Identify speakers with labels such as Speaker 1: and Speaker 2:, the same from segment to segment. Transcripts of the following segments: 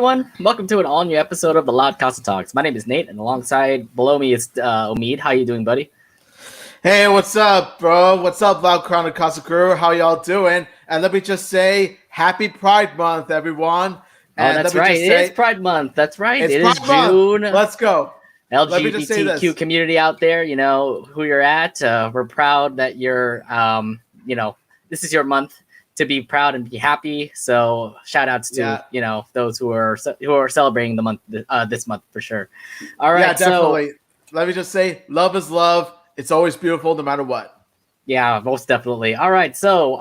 Speaker 1: everyone. Welcome to an all-new episode of the LoudCasa Talks. My name is Nate, and alongside below me is Omid. How you doing, buddy?
Speaker 2: Hey, what's up, bro? What's up, LoudCasa crew? How y'all doing? And let me just say, Happy Pride Month, everyone. And
Speaker 1: that's right. It is Pride Month. That's right. It is June.
Speaker 2: Let's go.
Speaker 1: LGBTQ community out there, you know who you're at. We're proud that you're, this is your month to be proud and be happy. So shout outs to those who are celebrating the month this month for sure. All right,
Speaker 2: yeah, definitely. Let me just say, love is love. It's always beautiful, no matter what.
Speaker 1: Yeah, most definitely. All right, so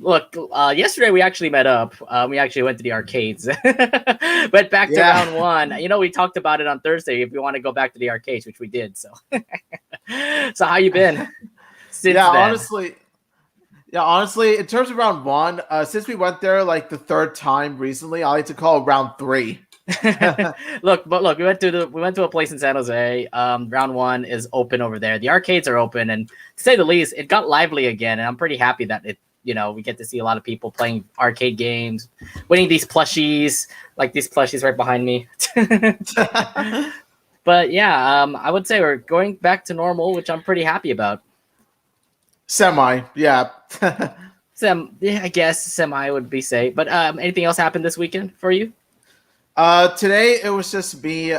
Speaker 1: look, yesterday we actually met up. We actually went to the arcades, went back to round one. You know, we talked about it on Thursday if we want to go back to the arcades, which we did. So, so how you been since then?
Speaker 2: Honestly, in terms of round one, since we went there like the third time recently, I like to call it round three.
Speaker 1: Look, we went to a place in San Jose. Round one is open over there. The arcades are open, and to say the least, it got lively again. And I'm pretty happy that we get to see a lot of people playing arcade games, winning these plushies, like these plushies right behind me. But yeah, I would say we're going back to normal, which I'm pretty happy about.
Speaker 2: Semi, yeah.
Speaker 1: I guess semi would be safe. But anything else happened this weekend for you?
Speaker 2: Today it was just me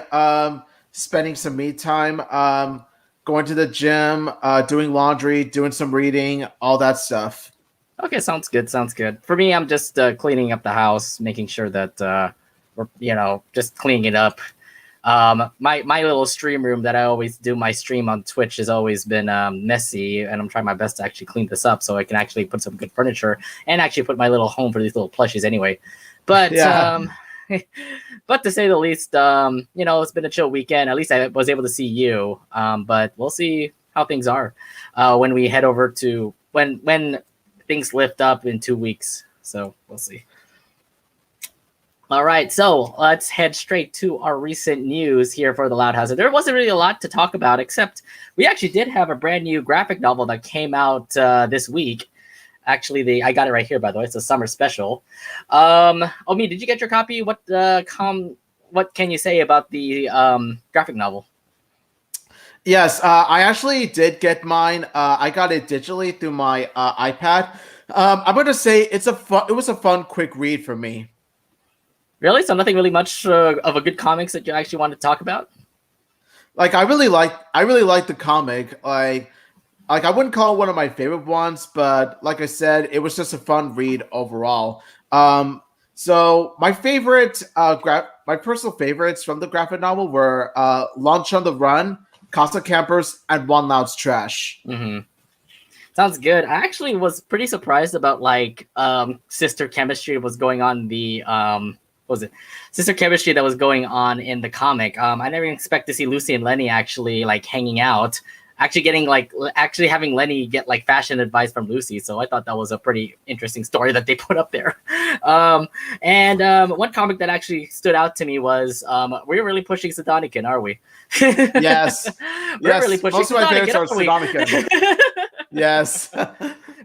Speaker 2: spending some me time, going to the gym, doing laundry, doing some reading, all that stuff.
Speaker 1: Okay, sounds good. For me, I'm just cleaning up the house, making sure that we're just cleaning it up. My little stream room that I always do my stream on Twitch has always been messy, and I'm trying my best to actually clean this up so I can actually put some good furniture and actually put my little home for these little plushies anyway. But but to say the least, it's been a chill weekend. At least I was able to see you. But we'll see how things are when we head over to when things lift up in 2 weeks. So we'll see. All right, so let's head straight to our recent news here for the Loud House. There wasn't really a lot to talk about, except we actually did have a brand new graphic novel that came out this week. Actually, I got it right here, by the way. It's a summer special. Omi, did you get your copy? What can you say about the graphic novel?
Speaker 2: Yes, I actually did get mine. I got it digitally through my iPad. I'm going to say it was a fun, quick read for me.
Speaker 1: Really? So nothing really much of a good comics that you actually want to talk about?
Speaker 2: Like I really like the comic. Like I wouldn't call it one of my favorite ones, but like I said, it was just a fun read overall. So my favorite, my personal favorites from the graphic novel were Lunch on the Run, Casa Campers, and Luan Loud's Trash.
Speaker 1: Mm-hmm. Sounds good. I actually was pretty surprised about sister chemistry was going on sister chemistry that was going on in the comic. I never expect to see Lucy and Lenny actually hanging out. Actually having Lenny get fashion advice from Lucy. So I thought that was a pretty interesting story that they put up there. One comic that actually stood out to me was we're really pushing Sadonican, are we?
Speaker 2: Yes.
Speaker 1: We're really pushing
Speaker 2: most of my favorites are Sadonican. Yes.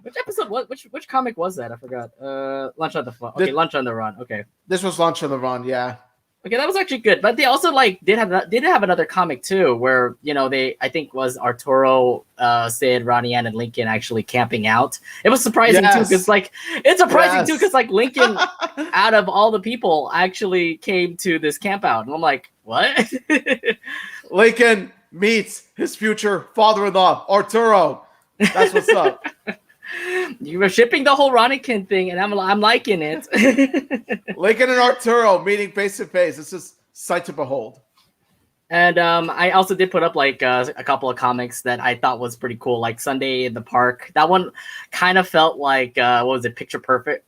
Speaker 1: Which episode? Which comic was that? I forgot. Lunch on the Run. Okay, Lunch on the Run. Okay.
Speaker 2: This was Lunch on the Run. Yeah.
Speaker 1: Okay, that was actually good. But they also did have another comic too, where I think was Arturo, Sid, Ronnie Ann, and Lincoln actually camping out. It was surprising too, because Lincoln, out of all the people, actually came to this camp out, and I'm like, what?
Speaker 2: Lincoln meets his future father-in-law, Arturo. That's what's up.
Speaker 1: You were shipping the whole Ronikin thing, and I'm liking it.
Speaker 2: Lincoln and Arturo meeting face to face. It's just sight to behold.
Speaker 1: And I also did put up a couple of comics that I thought was pretty cool, like Sunday in the Park. That one kind of felt like what was it, Picture Perfect,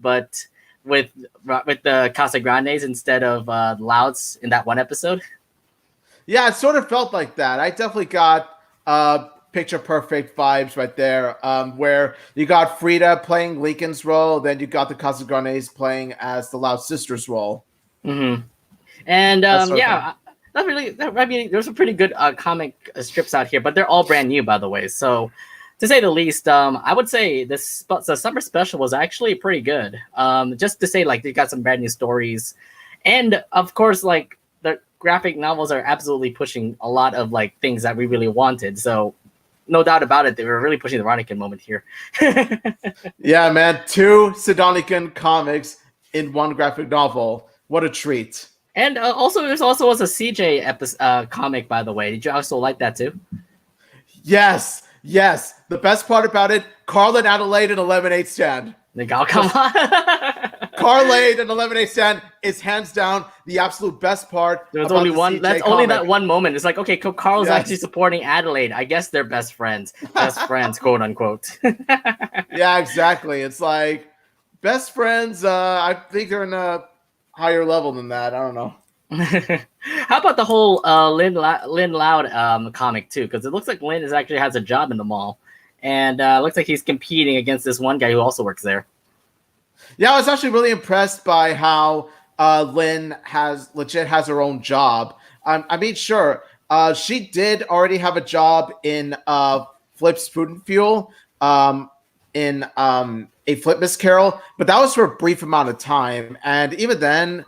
Speaker 1: but with the Casa Grandes instead of Louds in that one episode.
Speaker 2: Yeah, it sort of felt like that. I definitely got Picture Perfect vibes right there, where you got Frida playing Lincoln's role, then you got the Casa Grandes playing as the Loud Sisters role.
Speaker 1: Mm-hmm. And there's some pretty good comic strips out here, but they're all brand new, by the way. So To say the least, I would say the summer special was actually pretty good. Just to say, like, they got some brand new stories, and of course, like, the graphic novels are absolutely pushing a lot of like things that we really wanted. So, no doubt about it, they were really pushing the Ronikin moment here.
Speaker 2: Yeah, man, 2 Sidonican comics in one graphic novel. What a treat!
Speaker 1: And also, there's also was a CJ comic, by the way. Did you also like that too?
Speaker 2: Yes. The best part about it, Carl and Adelaide in 11/8 stand.
Speaker 1: Come on.
Speaker 2: Carlade and 11/8 stand is hands down the absolute best part.
Speaker 1: There's only one. That's only that one moment. It's like, okay, Carl's actually supporting Adelaide. I guess they're best friends, quote unquote.
Speaker 2: Yeah, exactly. It's like best friends. I think they're in a higher level than that. I don't know.
Speaker 1: How about the whole Luan Loud comic too? Because it looks like Lynn actually has a job in the mall, and looks like he's competing against this one guy who also works there.
Speaker 2: Yeah, I was actually really impressed by how Lynn has her own job. I mean, sure, she did already have a job in Flip's Food and Fuel in a Flip Miss Carol, but that was for a brief amount of time, and even then,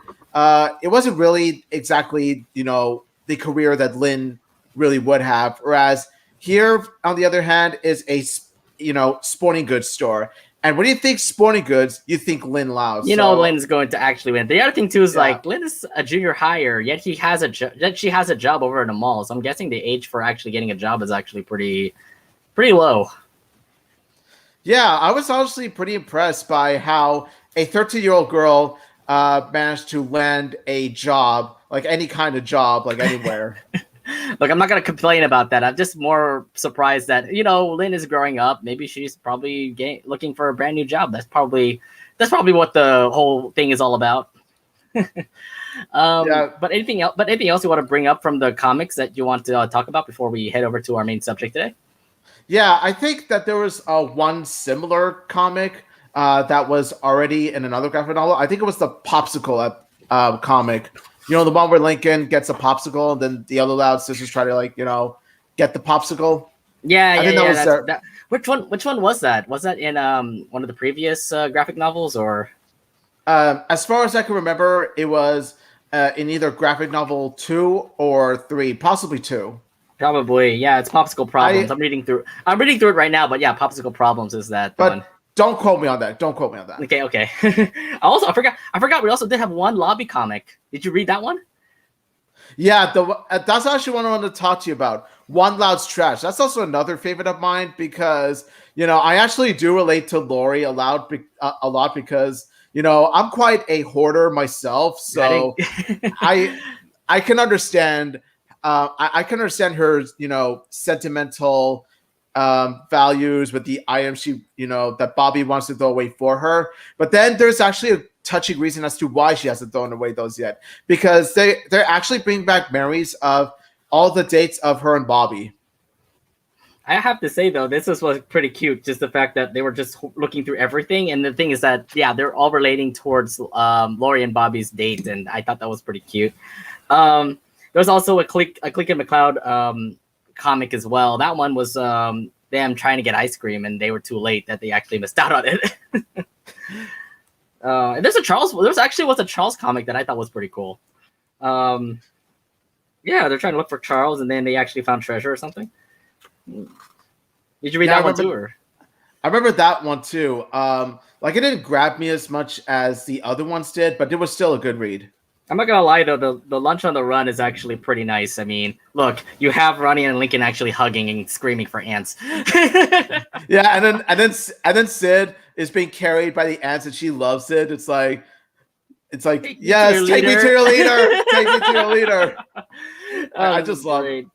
Speaker 2: it wasn't really exactly the career that Lynn really would have. Whereas here, on the other hand, is a sporting goods store. And when you think sporting goods, you think Lynn Loud.
Speaker 1: Lynn's going to actually win. The other thing too is like Lynn is a junior hire, yet she has a job over in a mall. So I'm guessing the age for actually getting a job is actually pretty low.
Speaker 2: Yeah, I was honestly pretty impressed by how a 13-year-old girl managed to land a job, like any kind of job, like anywhere.
Speaker 1: Look, I'm not going to complain about that. I'm just more surprised that, Lynn is growing up. Maybe she's probably looking for a brand new job. That's probably what the whole thing is all about. But anything else you want to bring up from the comics that you want to talk about before we head over to our main subject today?
Speaker 2: Yeah, I think that there was one similar comic that was already in another graphic novel. I think it was the Popsicle comic. The one where Lincoln gets a popsicle and then the other Loud sisters try to get the popsicle.
Speaker 1: Yeah. Which one was that? Was that in one of the previous graphic novels or?
Speaker 2: As far as I can remember, it was in either graphic novel 2 or 3, possibly 2.
Speaker 1: Probably, yeah. It's Popsicle Problems. I'm reading through it right now, but yeah, Popsicle Problems is that one.
Speaker 2: Don't quote me on that.
Speaker 1: Okay. Also, I forgot. We also did have one lobby comic. Did you read that one?
Speaker 2: Yeah, that's actually one I wanted to talk to you about. One Loud's Trash. That's also another favorite of mine because I actually do relate to Lori a lot because I'm quite a hoarder myself, so I can understand. I can understand her sentimental values with the items she that Bobby wants to throw away for her, but then there's actually a touching reason as to why she hasn't thrown away those yet, because they're actually bringing back memories of all the dates of her and Bobby.
Speaker 1: I have to say though, this was pretty cute, just the fact that they were just looking through everything, and the thing is that they're all relating towards Lori and Bobby's date, and I thought that was pretty cute. There's also a Click and McCloud comic as well. That one was them trying to get ice cream and they were too late, that they actually missed out on it. And there's a Charles comic that I thought was pretty cool. They're trying to look for Charles and then they actually found treasure or something. Did you read that one too? Or?
Speaker 2: I remember that one too. It didn't grab me as much as the other ones did, but it was still a good read.
Speaker 1: I'm not gonna lie though, the Lunch on the Run is actually pretty nice. I mean, look, you have Ronnie and Lincoln actually hugging and screaming for ants.
Speaker 2: Yeah, and then Sid is being carried by the ants and she loves it. It's like yes, take me to your leader. Take me to your leader. I just love it.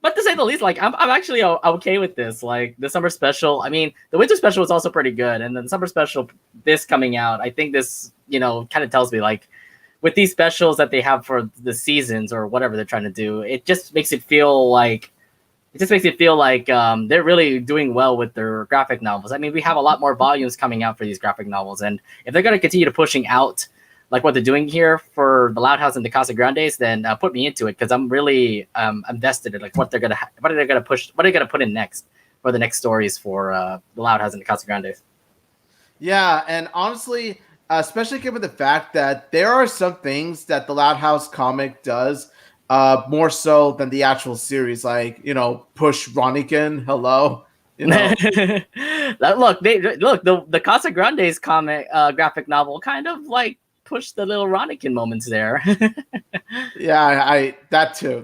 Speaker 1: But to say the least, I'm actually okay with this. Like the summer special, I mean, the winter special was also pretty good, and then the summer special, this coming out, I think this kind of tells me with these specials that they have for the seasons or whatever they're trying to do, it just makes it feel like they're really doing well with their graphic novels. I mean, we have a lot more volumes coming out for these graphic novels, and if they're going to continue to pushing out like what they're doing here for the Loud House and the Casa Grandes, then put me into it, because I'm really invested in what are they gonna put in next for the next stories for the Loud House and the Casa Grandes.
Speaker 2: Yeah, and honestly, especially given the fact that there are some things that the Loud House comic does more so than the actual series, like push Ronikin, hello,
Speaker 1: Look, the Casa Grandes comic graphic novel kind of like pushed the little Ronikin moments there.
Speaker 2: Yeah, I that too.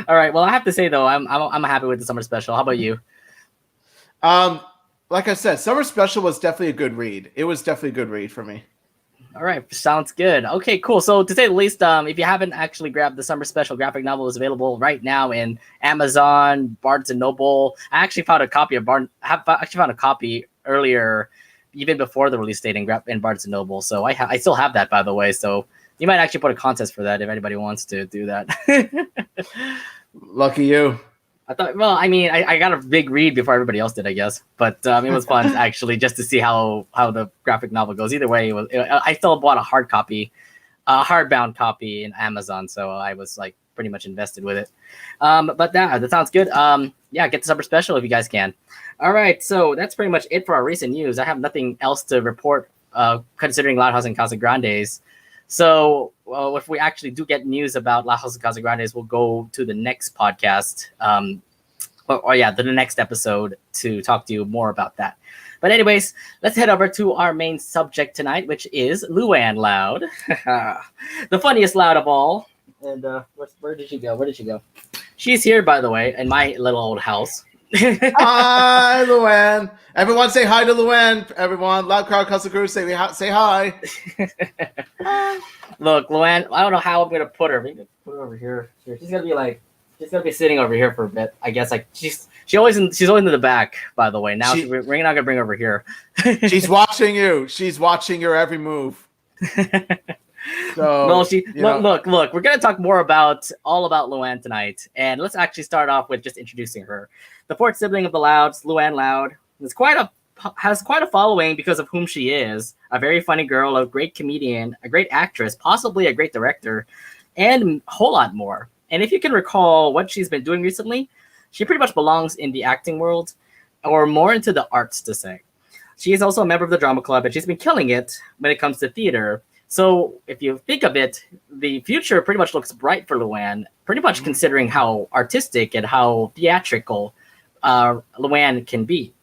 Speaker 1: All right. Well, I have to say though, I'm happy with the summer special. How about you?
Speaker 2: Um, like I said, Summer Special was definitely a good read. It was definitely a good read for me.
Speaker 1: All right, sounds good. Okay, cool. So to say the least, if you haven't actually grabbed the summer special graphic novel, is available right now in Amazon, Barnes and Noble. I actually found a copy of actually found a copy earlier, even before the release date in Barnes and Noble. So I still have that, by the way. So you might actually put a contest for that if anybody wants to do that.
Speaker 2: Lucky you.
Speaker 1: I thought, well, I mean, I got a big read before everybody else did, I guess. But it was fun actually just to see how the graphic novel goes. Either way, I still bought a hardbound copy in Amazon, so I was like pretty much invested with it. But that sounds good. Yeah, get the summer special if you guys can. All right, so that's pretty much it for our recent news. I have nothing else to report considering Loud House and Casa Grandes. So if we actually do get news about La House of Casa Grandes, we'll go to the next podcast, the next episode to talk to you more about that. But anyways, let's head over to our main subject tonight, which is Luanne Loud, the funniest Loud of all. And where did she go? She's here, by the way, in my little old house.
Speaker 2: Hi, Luanne. Everyone say hi to Luanne. Everyone, Loud Crowd Casa Crew, say hi.
Speaker 1: Look, Luanne, I don't know how I'm gonna put her. Maybe put her over here. She's gonna be sitting over here for a bit. I guess she's always in the back. By the way, now we're not gonna bring her over here.
Speaker 2: She's watching you. She's watching your every move. So
Speaker 1: look. We're gonna talk more all about Luanne tonight, and let's actually start off with just introducing her. The fourth sibling of the Louds, Luanne Loud, has quite a following because of whom she is. A very funny girl, a great comedian, a great actress, possibly a great director, and a whole lot more. And if you can recall what she's been doing recently, she pretty much belongs in the acting world, or more into the arts to say. She is also a member of the drama club, and she's been killing it when it comes to theater. So if you think of it, the future pretty much looks bright for Luanne, pretty much considering how artistic and how theatrical Luanne can be.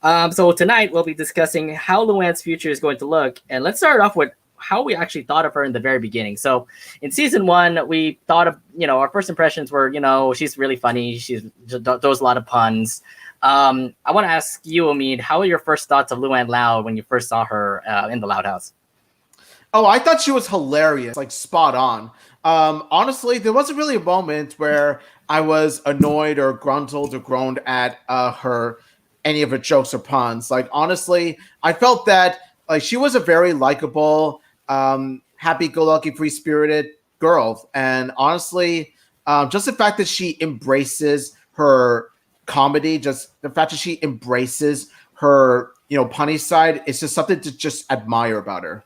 Speaker 1: So tonight we'll be discussing how Luanne's future is going to look. And let's start off with how we actually thought of her in the very beginning. So in season 1, we thought of, our first impressions were, she's really funny. She throws a lot of puns. I want to ask you, Omid, how were your first thoughts of Luanne Loud when you first saw her in the Loud House?
Speaker 2: Oh, I thought she was hilarious, like spot on. Honestly, there wasn't really a moment where I was annoyed or gruntled or groaned at any of her jokes or puns. Like, honestly, I felt that like she was a very likable, happy-go-lucky, free-spirited girl. And honestly, just the fact that she embraces her comedy, just the fact that she embraces her, punny side, it's just something to just admire about her.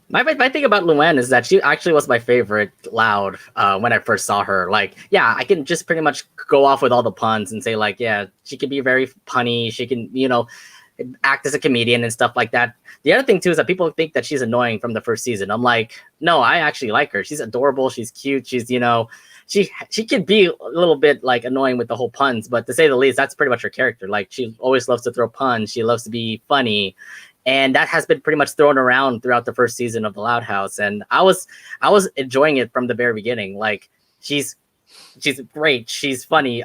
Speaker 1: My thing about Luanne is that she actually was my favorite Loud when I first saw her. Like, yeah, I can just pretty much go off with all the puns and say, like, yeah, she can be very punny. She can, act as a comedian and stuff like that. The other thing, too, is that people think that she's annoying from the first season. I'm like, no, I actually like her. She's adorable. She's cute. She's, she can be a little bit, like, annoying with the whole puns. But to say the least, that's pretty much her character. Like, she always loves to throw puns. She loves to be funny. And that has been pretty much thrown around throughout the first season of the Loud House. And I was enjoying it from the very beginning. Like, she's great. She's funny.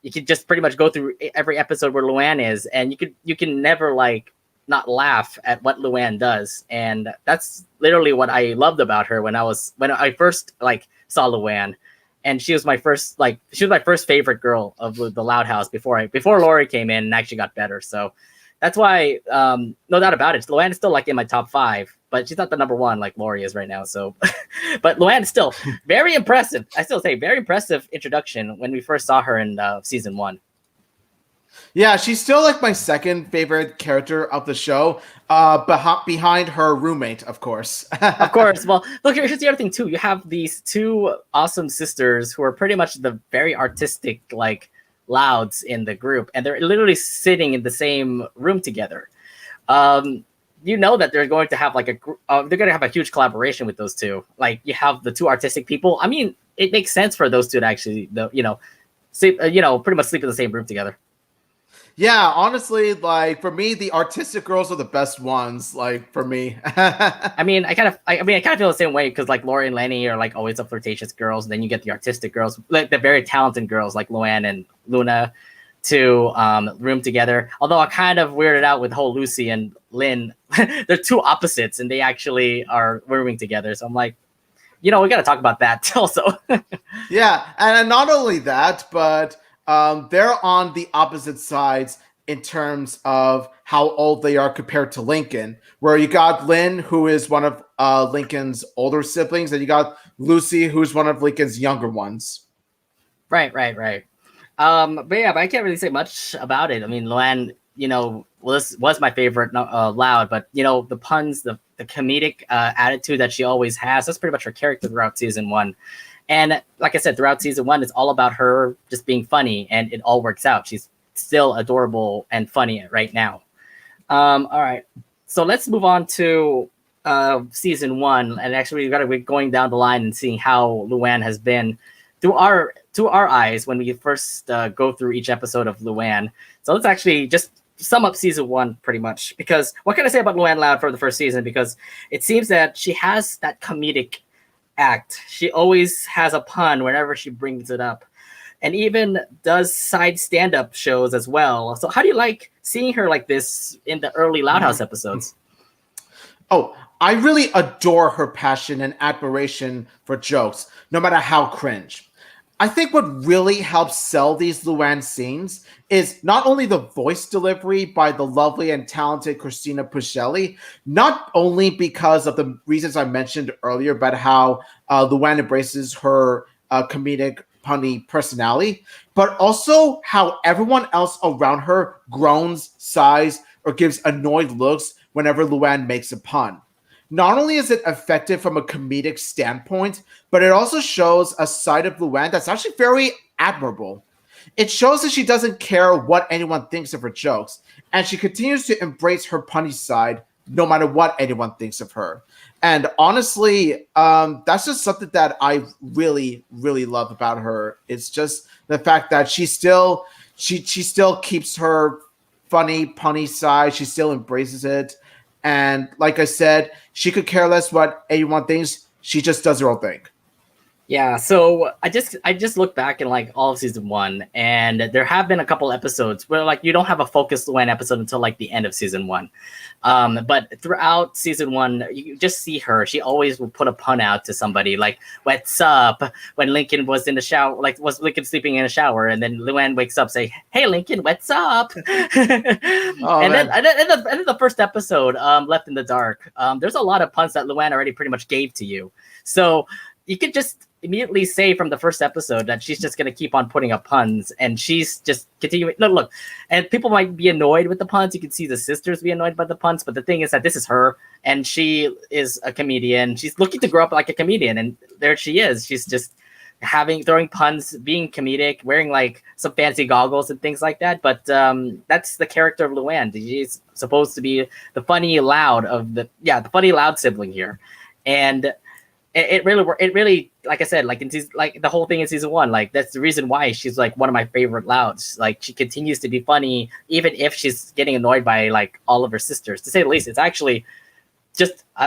Speaker 1: You could just pretty much go through every episode where Luanne is, and you can never like not laugh at what Luanne does. And that's literally what I loved about her when I first like saw Luanne. And she was my first favorite girl of the Loud House before Lori came in and actually got better. So that's why, no doubt about it, Luanne is still like in my top 5, but she's not the number 1 like Lori is right now. So, but Luanne is still very impressive. I still say very impressive introduction when we first saw her in season 1.
Speaker 2: Yeah, she's still like my second favorite character of the show, behind her roommate, of course.
Speaker 1: Of course. Well, look, here's the other thing too. You have these 2 awesome sisters who are pretty much the very artistic, like Louds in the group, and they're literally sitting in the same room together. Um, you know that they're going to have like they're going to have a huge collaboration with those two. Like you have the two artistic people. I mean, it makes sense for those two to actually, sleep, pretty much sleep in the same room together.
Speaker 2: Yeah, honestly, like for me, the artistic girls are the best ones. Like for me,
Speaker 1: I mean, I kind of feel the same way because like Lori and Lenny are like always the flirtatious girls, and then you get the artistic girls, like the very talented girls like Luanne and Luna, to room together. Although I kind of weirded out with whole Lucy and Lynn. They're two opposites, and they actually are rooming together. So I'm like, we got to talk about that also.
Speaker 2: Yeah, and not only that, but they're on the opposite sides in terms of how old they are compared to Lincoln, where you got Lynn, who is one of Lincoln's older siblings, and you got Lucy, who's one of Lincoln's younger ones.
Speaker 1: Right. But I can't really say much about it. I mean, Luanne, was my favorite Loud, but the puns, the comedic attitude that she always has, that's pretty much her character throughout season 1. And like I said, throughout season 1, it's all about her just being funny, and it all works out. She's still adorable and funny right now. All right, so let's move on to season 1, and actually we got to be going down the line and seeing how Luanne has been through our eyes when we first go through each episode of Luanne. So let's actually just sum up season 1 pretty much, because what can I say about Luanne Loud for the first season? Because it seems that she has that comedic act. She always has a pun whenever she brings it up, and even does side stand-up shows as well. So how do you like seeing her like this in the early Loud House episodes?
Speaker 2: Oh, I really adore her passion and admiration for jokes, no matter how cringe. I think what really helps sell these Luanne scenes is not only the voice delivery by the lovely and talented Christina Puscelli, not only because of the reasons I mentioned earlier about how Luanne embraces her comedic, punny personality, but also how everyone else around her groans, sighs, or gives annoyed looks whenever Luanne makes a pun. Not only is it effective from a comedic standpoint, but it also shows a side of Luanne that's actually very admirable. It shows that she doesn't care what anyone thinks of her jokes, and she continues to embrace her punny side no matter what anyone thinks of her. And honestly, that's just something that I really, really love about her. It's just the fact that she still keeps her funny, punny side. She still embraces it. And like I said, she could care less what anyone thinks. She just does her own thing.
Speaker 1: Yeah, so I just look back in like all of season 1, and there have been a couple episodes where like you don't have a focused Luanne episode until like the end of season 1. But throughout season 1, you just see her. She always will put a pun out to somebody, like "What's up?" when Lincoln was in the shower, like was Lincoln sleeping in a shower, and then Luanne wakes up, say, "Hey Lincoln, what's up?" And then the first episode, Left in the Dark, there's a lot of puns that Luanne already pretty much gave to you. So you could just immediately say from the first episode that she's just going to keep on putting up puns, and she's just continuing. Look, and people might be annoyed with the puns. You can see the sisters be annoyed by the puns, but the thing is that this is her, and she is a comedian. She's looking to grow up like a comedian, and there she is. She's just throwing puns, being comedic, wearing like some fancy goggles and things like that. But that's the character of Luanne. She's supposed to be the funny Loud the funny Loud sibling here, and it really, like I said, like like the whole thing in season 1, like that's the reason why she's like one of my favorite Louds. Like she continues to be funny even if she's getting annoyed by like all of her sisters. To say the least, it's actually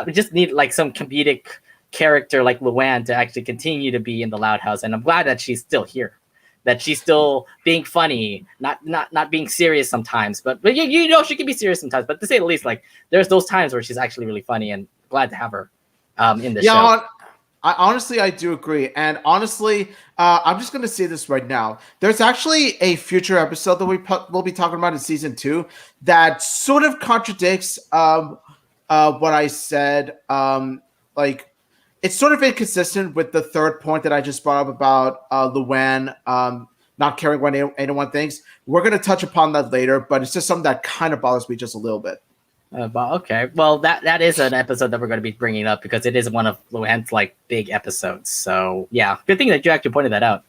Speaker 1: we just need like some comedic character like Luanne to actually continue to be in the Loud House, and I'm glad that she's still here, that she's still being funny, not being serious sometimes. But she can be serious sometimes. But to say the least, like there's those times where she's actually really funny, and glad to have her in the show.
Speaker 2: I do agree. And honestly, I'm just going to say this right now. There's actually a future episode that we'll be talking about in season 2 that sort of contradicts what I said. Like it's sort of inconsistent with the third point that I just brought up about Luanne not caring what anyone thinks. We're going to touch upon that later, but it's just something that kind of bothers me just a little bit.
Speaker 1: But okay, well that is an episode that we're going to be bringing up because it is one of Luanne's like big episodes. So yeah, good thing that you actually pointed that out.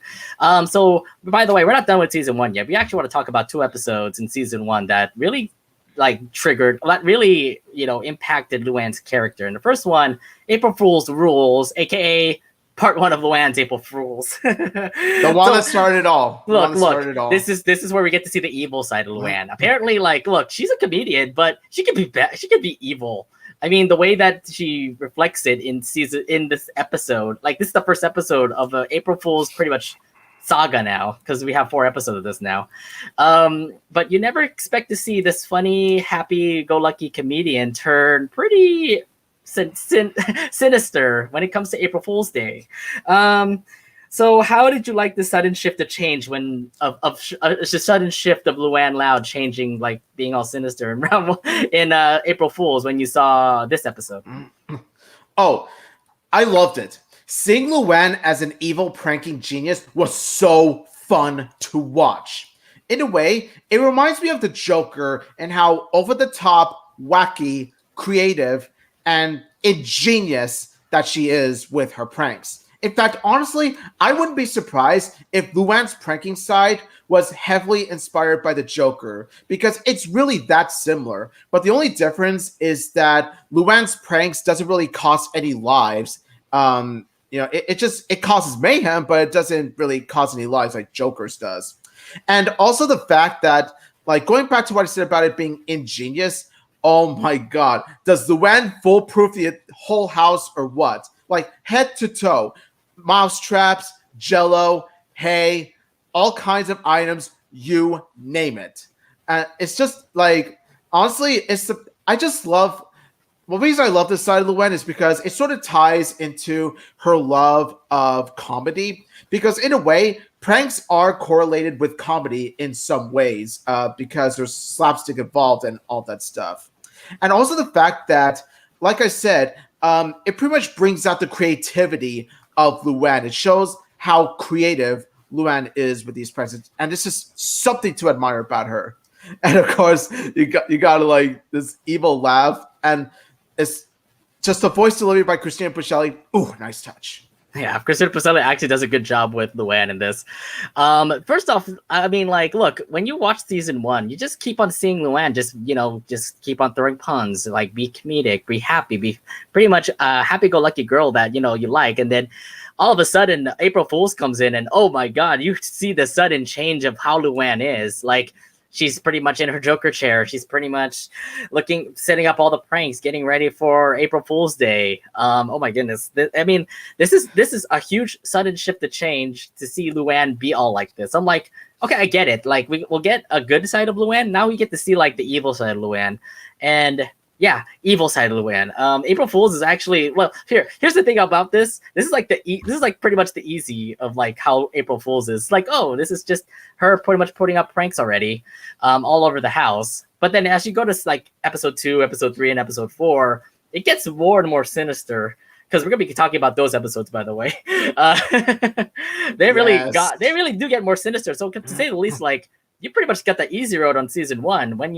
Speaker 1: So by the way, we're not done with season one yet. We actually want to talk about two episodes in season one that really like triggered, that really impacted Luanne's character. And the first one, April Fool's Rules, aka part one of Luanne's April Fools.
Speaker 2: The one that started it all.
Speaker 1: Look. This is where we get to see the evil side of Luanne. Apparently, like, look, she's a comedian, but she could be she could be evil. I mean, the way that she reflects it in this episode, like this is the first episode of April Fool's pretty much saga now because we have 4 episodes of this now. But you never expect to see this funny, happy-go-lucky comedian turn pretty sinister when it comes to April Fool's Day. So how did you like the sudden shift of change when of the sudden shift of Luan Loud changing, like being all sinister in April Fool's when you saw this episode?
Speaker 2: Oh, I loved it. Seeing Luanne as an evil pranking genius was so fun to watch. In a way, it reminds me of the Joker and how over the top, wacky, creative, and ingenious that she is with her pranks. In fact, honestly, I wouldn't be surprised if Luanne's pranking side was heavily inspired by the Joker, because it's really that similar. But the only difference is that Luanne's pranks doesn't really cost any lives. It causes mayhem, but it doesn't really cause any lives like Joker's does. And also the fact that, like, going back to what I said about it being ingenious, oh my god, does Luanne foolproof the whole house or what? Like, head to toe, mouse traps, jello, hay, all kinds of items, you name it. And it's just like, honestly, I just love. Well, the reason I love this side of Luanne is because it sort of ties into her love of comedy. Because in a way, pranks are correlated with comedy in some ways, because there's slapstick involved and all that stuff. And also the fact that, like I said, it pretty much brings out the creativity of Luanne. It shows how creative Luanne is with these pranks, and this is something to admire about her. And of course, you got like this evil laugh, and it's just a voice delivery by Christina Puccelli. Ooh, nice touch.
Speaker 1: Yeah, Christina Puccelli actually does a good job with Luanne in this. First off, I mean, like, look, when you watch season 1, you just keep on seeing Luanne just keep on throwing puns, like be comedic, be happy, be pretty much a happy-go-lucky girl that, you like. And then all of a sudden, April Fool's comes in and, oh my God, you see the sudden change of how Luanne is. Like, she's pretty much in her Joker chair. She's pretty much setting up all the pranks, getting ready for April Fool's Day. Oh my goodness! This is a huge sudden shift to change to see Luanne be all like this. I'm like, okay, I get it. Like we'll get a good side of Luanne. Now we get to see like the evil side of Luanne, and yeah, evil side of Luanne. April Fool's is actually, well, here's the thing about this. This is like this is like pretty much the easy of like how April Fool's is. Like, oh, this is just her pretty much putting up pranks already, all over the house. But then as you go to like episode 2, episode 3, and episode 4, it gets more and more sinister. Because we're gonna be talking about those episodes, by the way. They really do get more sinister. So to say the least, like, you pretty much got the easy road on season 1. When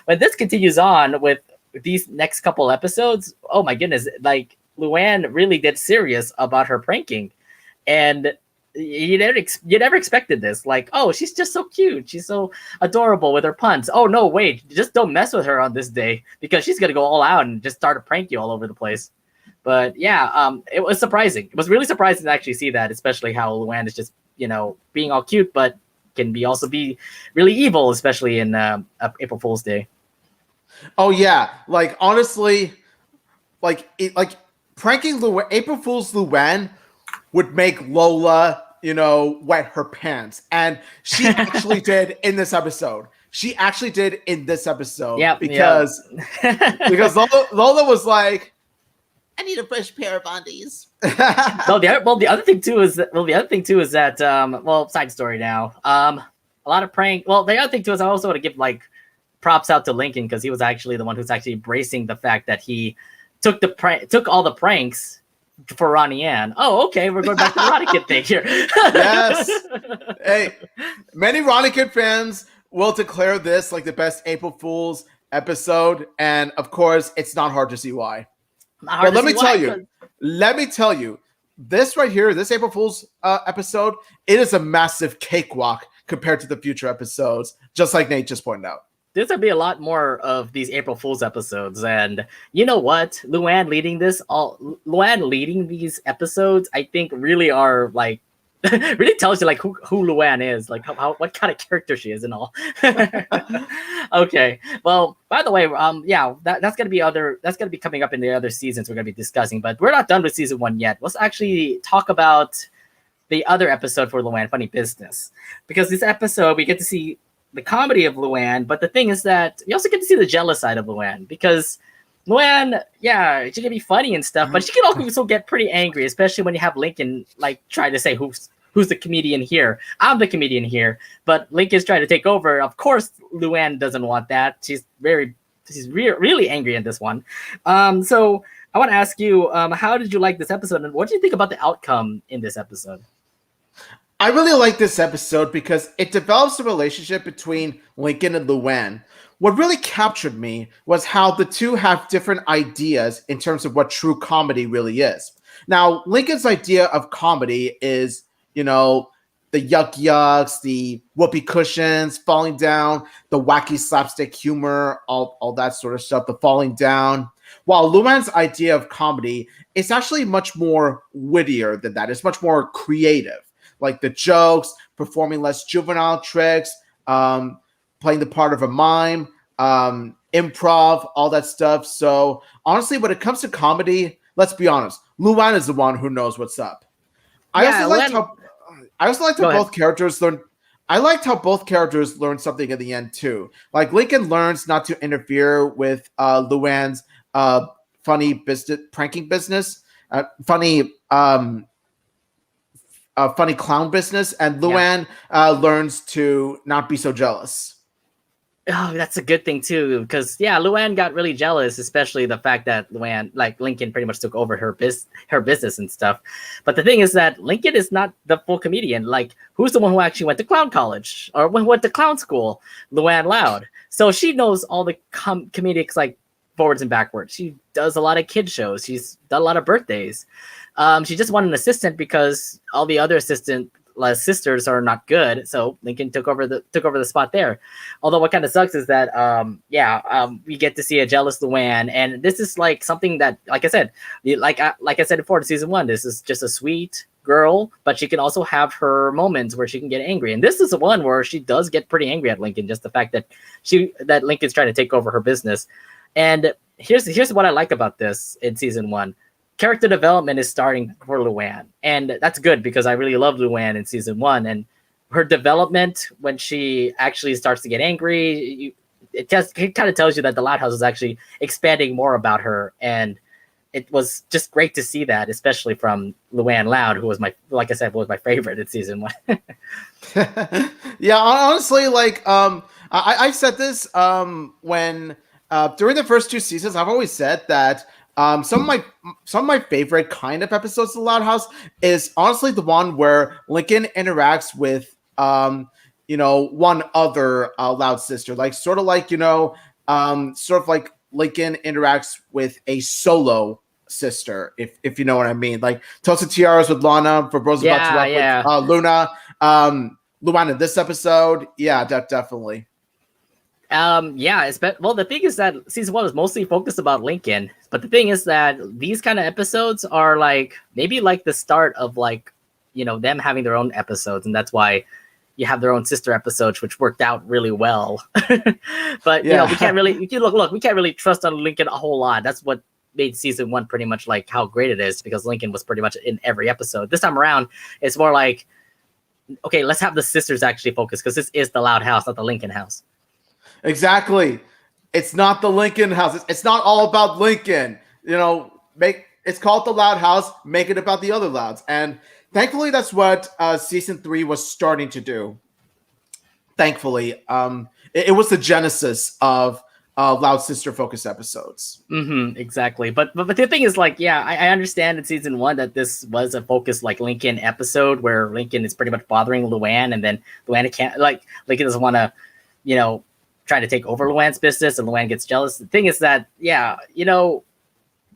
Speaker 1: this continues on with these next couple episodes, oh my goodness, like Luanne really get serious about her pranking, and you never expected this. Like, oh, she's just so cute, she's so adorable with her puns. Oh no, wait, just don't mess with her on this day because she's gonna go all out and just start to prank you all over the place. But yeah, it was surprising. It was really surprising to actually see that, especially how Luanne is just being all cute, but can also be really evil, especially in April Fool's Day.
Speaker 2: Oh yeah, like honestly, like pranking April Fool's Luanne would make Lola, wet her pants, and she actually did in this episode. Yeah, because Lola was like, I need a fresh pair of undies.
Speaker 1: The other thing too is that side story now. A lot of prank. Well, the other thing too is I also want to give like props out to Lincoln because he was actually the one who's actually embracing the fact that he took all the pranks for Ronnie Ann. Oh, okay, we're going back to the Ronnie Kid thing here.
Speaker 2: Yes. Hey, many Ronnie Kid fans will declare this like the best April Fool's episode, and of course, it's not hard to see why.
Speaker 1: Not hard
Speaker 2: But
Speaker 1: to see why,
Speaker 2: let me tell you, this right here, this April Fool's episode, it is a massive cakewalk compared to the future episodes, just like Nate just pointed out.
Speaker 1: There's gonna be a lot more of these April Fool's episodes, and you know what? Luanne leading these episodes, I think, really are like really tells you like who Luanne is, like how what kind of character she is and all. Okay, well, by the way, yeah, that's gonna be coming up in the other seasons we're gonna be discussing, but we're not done with season 1 yet. Let's actually talk about the other episode for Luanne, Funny Business, because this episode we get to see the comedy of Luanne, but the thing is that you also get to see the jealous side of Luanne, because Luanne, yeah, she can be funny and stuff, but she can also get pretty angry, especially when you have Lincoln like try to say who's the comedian here. I'm the comedian here, but Lincoln's trying to take over. Of course, Luanne doesn't want that. She's really angry in this one. So I want to ask you, how did you like this episode, and what do you think about the outcome in this episode?
Speaker 2: I really like this episode because it develops the relationship between Lincoln and Luanne. What really captured me was how the two have different ideas in terms of what true comedy really is. Now, Lincoln's idea of comedy is, the yuck yucks, the whoopee cushions, falling down, the wacky slapstick humor, all that sort of stuff, the falling down. While Luanne's idea of comedy is actually much more wittier than that. It's much more creative. Like the jokes, performing less juvenile tricks, playing the part of a mime, improv, all that stuff. So honestly, when it comes to comedy, let's be honest, Luanne is the one who knows what's up. I also liked how both characters learn. I liked how both characters learned something in the end too. Like Lincoln learns not to interfere with Luanne's funny business, pranking business, funny clown business, and Luanne learns to not be so jealous.
Speaker 1: Oh, that's a good thing too, because Luanne got really jealous, especially the fact that Lincoln pretty much took over her business and stuff. But the thing is that Lincoln is not the full comedian. Like, who's the one who actually went to clown college or went to clown school? Luanne Loud. So she knows all the comedics like forwards and backwards. She does a lot of kid shows. She's done a lot of birthdays. She just wanted an assistant because all the other sisters are not good, so Lincoln took over the spot there. Although what kind of sucks is that we get to see a jealous Luanne, and this is like something that, like I said before in season 1, this is just a sweet girl, but she can also have her moments where she can get angry, and this is the one where she does get pretty angry at Lincoln, just the fact that Lincoln's trying to take over her business. And here's what I like about this in season 1. Character development is starting for Luanne, and that's good because I really love Luanne in season 1, and her development when she actually starts to get angry, it kind of tells you that the Loud House is actually expanding more about her, and it was just great to see that, especially from Luanne Loud, who was my favorite in season 1.
Speaker 2: Yeah, honestly, I said this when during the first 2 seasons. I've always said that some of my favorite kind of episodes of the Loud House is honestly the one where Lincoln interacts with one other Loud sister, like Lincoln interacts with a solo sister, if you know what I mean, like Toasted Tiaras with Lana, for Bros About to Rock with Luna, Luanne in this episode, definitely. The thing is that season 1 was mostly focused about Lincoln, but the thing is that these kind of episodes are maybe the start of them having their own episodes, and that's why you have their own sister episodes, which worked out really well. But we can't really we can't really trust on Lincoln a whole lot. That's what made season 1 pretty much how great it is, because Lincoln was pretty much in every episode. This time around, it's more okay, let's have the sisters actually focus, because this is the Loud House, not the Lincoln House. Exactly. It's not the Lincoln House. It's not all about Lincoln. It's called the Loud House. Make it about the other Louds. And thankfully, that's what season 3 was starting to do. Thankfully, it was the genesis of Loud sister focus episodes.
Speaker 1: Exactly. But the thing is, I understand in season 1 that this was a focus Lincoln episode where Lincoln is pretty much bothering Luanne, and then Luanne Lincoln doesn't want to, trying to take over Luanne's business, and Luanne gets jealous. The thing is that, yeah,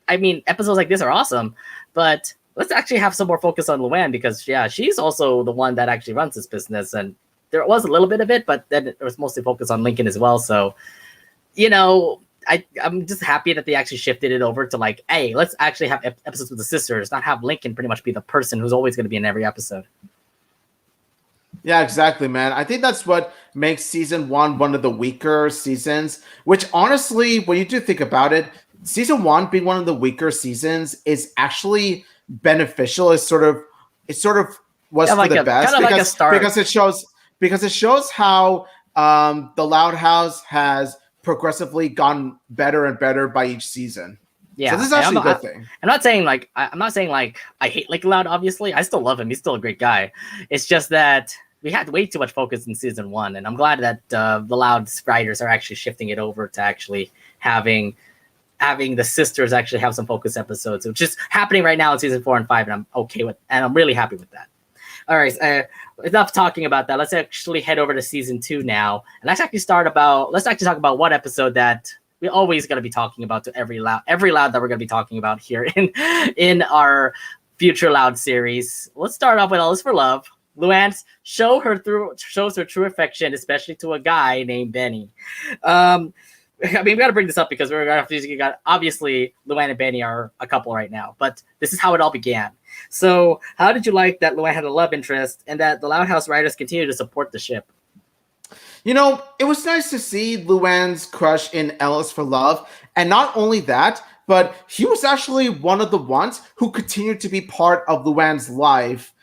Speaker 1: I mean, episodes like this are awesome, but let's actually have some more focus on Luanne because, yeah, she's also the one that actually runs this business. And there was a little bit of it, but then it was mostly focused on Lincoln as well. So, I'm just happy that they actually shifted it over to like, hey, let's actually have episodes with the sisters, not have Lincoln pretty much be the person who's always going to be in every episode.
Speaker 2: Yeah, exactly, man. I think that's what makes season one of the weaker seasons, which honestly, when you do think about it, season one being one of the weaker seasons is actually beneficial. It sort of was for the best because it shows how the Loud House has progressively gotten better and better by each season.
Speaker 1: Yeah,
Speaker 2: so this is actually a good thing.
Speaker 1: I'm not saying like I hate Lincoln Loud. Obviously, I still love him. He's still a great guy. It's just that we had way too much focus in season one, and I'm glad that the Loud writers are actually shifting it over to actually having the sisters actually have some focus episodes, which is happening right now in season 4 and 5, and I'm okay with, and I'm really happy with that. All right, enough talking about that. Let's actually head over to season 2 now, and let's actually talk about one episode that we always going to be talking about to every loud that we're going to be talking about here in our future Loud series. Let's start off with All Is For Love. Luanne shows her true affection, especially to a guy named Benny. I mean, we got to bring this up because obviously Luanne and Benny are a couple right now, but this is how it all began. So how did you like that Luanne had a love interest and that the Loud House writers continue to support the ship?
Speaker 2: It was nice to see Luanne's crush in All Is For Love. And not only that, but he was actually one of the ones who continued to be part of Luanne's life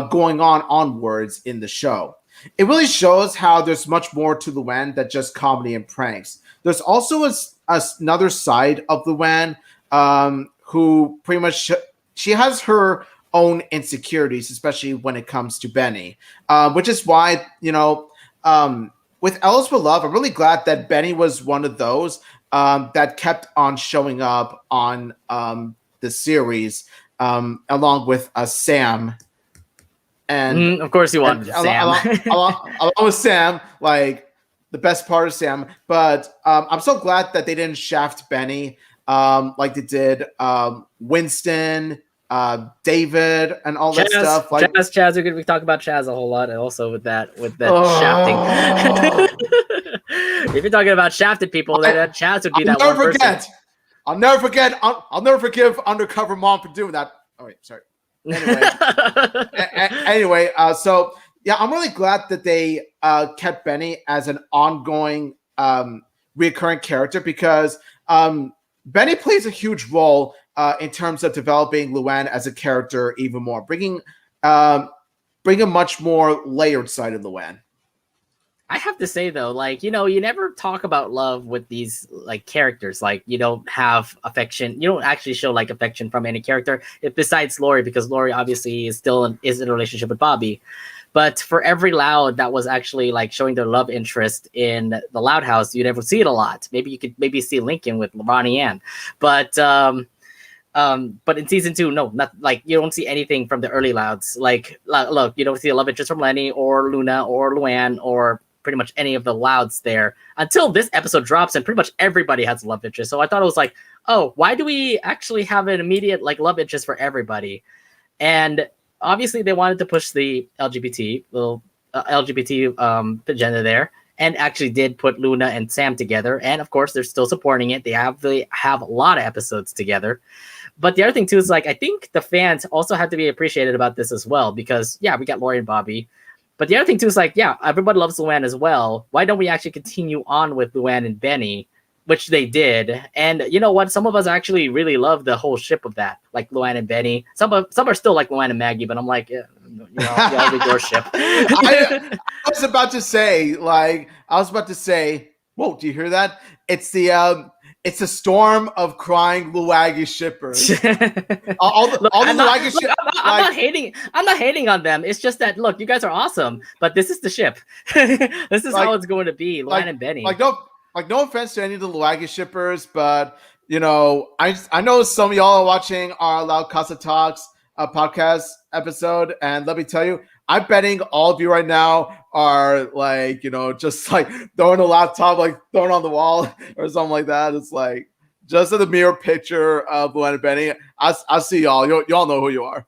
Speaker 2: going onwards in the show. It really shows how there's much more to Luanne than just comedy and pranks. There's also another side of Luanne who pretty much she has her own insecurities, especially when it comes to Benny, which is why with All Is For Love, I'm really glad that Benny was one of those that kept on showing up on the series along with Sam. And
Speaker 1: of course you wanted Sam.
Speaker 2: along with Sam, like the best part of Sam. But I'm so glad that they didn't shaft Benny like they did Winston, David, and all that stuff. Like
Speaker 1: Chaz, we talk about Chaz a whole lot, and also with that shafting. If you're talking about shafted people, then Chaz would be that one person.
Speaker 2: I'll never forget. I'll never forgive Undercover Mom for doing that. All right, sorry. Anyway, so yeah, I'm really glad that they kept Benny as an ongoing, recurring character because Benny plays a huge role in terms of developing Luanne as a character even more, bringing a much more layered side of Luanne.
Speaker 1: I have to say though, like, you never talk about love with these like characters. Like, you don't have affection. You don't actually show like affection from any character besides Lori, because Lori obviously is in a relationship with Bobby. But for every Loud that was actually like showing their love interest in the Loud House, you never see it a lot. Maybe you could see Lincoln with Ronnie Ann, but in season 2, no, not like you don't see anything from the early Louds. Like, look, you don't see a love interest from Lenny or Luna or Luanne or pretty much any of the Louds there until this episode drops, and pretty much everybody has a love interest. So I thought it was like, oh, why do we actually have an immediate like love interest for everybody? And obviously they wanted to push the LGBT agenda there, and actually did put Luna and Sam together. And of course, they're still supporting it. They have a lot of episodes together. But the other thing too is like, I think the fans also have to be appreciated about this as well, because yeah, we got Lori and Bobby. But the other thing too is like, yeah, everybody loves Luanne as well. Why don't we actually continue on with Luanne and Benny, which they did? And you know what? Some of us actually really love the whole ship of that, like Luanne and Benny. Some are still like Luanne and Maggie, but I'm like, yeah, y'all with your ship.
Speaker 2: I was about to say, whoa, do you hear that? It's the storm of crying Luagi shippers. I'm not
Speaker 1: hating on them. It's just that, look, you guys are awesome, but this is the ship. This is how it's going to be, Luanne and Benny.
Speaker 2: No offense to any of the Luagi shippers, but I know some of y'all are watching our LoudCasa Talks podcast episode, and let me tell you, I'm betting all of you right now are like, just like throwing a laptop, like throwing on the wall or something like that. It's like just in the mirror picture of Luanne and Benny. I see y'all. Y'all know who you are.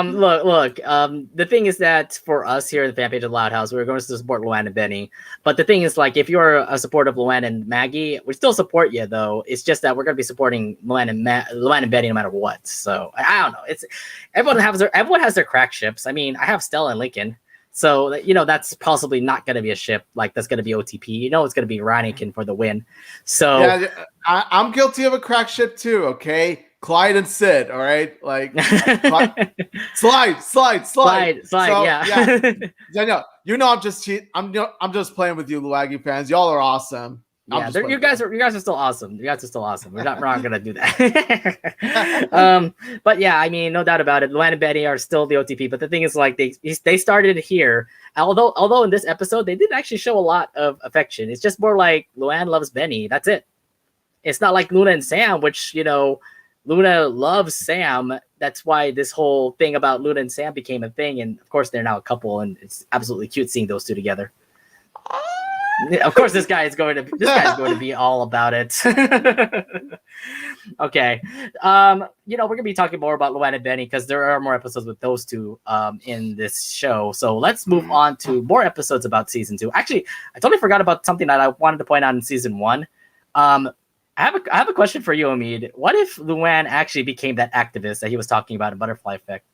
Speaker 1: Look. The thing is that for us here at the fan page of Loud House, we're going to support Luanne and Benny. But the thing is, like, if you're a supporter of Luanne and Maggie, we still support you, though. It's just that we're going to be supporting Luanne and Benny no matter what. So I don't know. It's everyone has their crack ships. I mean, I have Stella and Lincoln. So, that's possibly not going to be a ship like that's going to be OTP. It's going to be Reineken for the win. So
Speaker 2: yeah, I'm guilty of a crack ship too. Okay, Clyde and Sid. All right, like slide. So,
Speaker 1: yeah.
Speaker 2: Yeah, I'm just I'm just playing with you, Luagi fans. Y'all are awesome.
Speaker 1: Yeah, you guys are still awesome. You guys are still awesome. We're not gonna do that. But yeah, I mean, no doubt about it. Luanne and Benny are still the OTP. But the thing is, like, they started here. Although in this episode they didn't actually show a lot of affection. It's just more like Luanne loves Benny. That's it. It's not like Luna and Sam, which Luna loves Sam. That's why this whole thing about Luna and Sam became a thing. And of course, they're now a couple, and it's absolutely cute seeing those two together. Of course, this guy's going to be all about it. Okay, we're gonna be talking more about Luanne and Benny because there are more episodes with those two in this show. So let's move on to more episodes about season 2. Actually, I totally forgot about something that I wanted to point out in season 1. I have a question for you, Omid. What if Luanne actually became that activist that he was talking about in Butterfly Effect?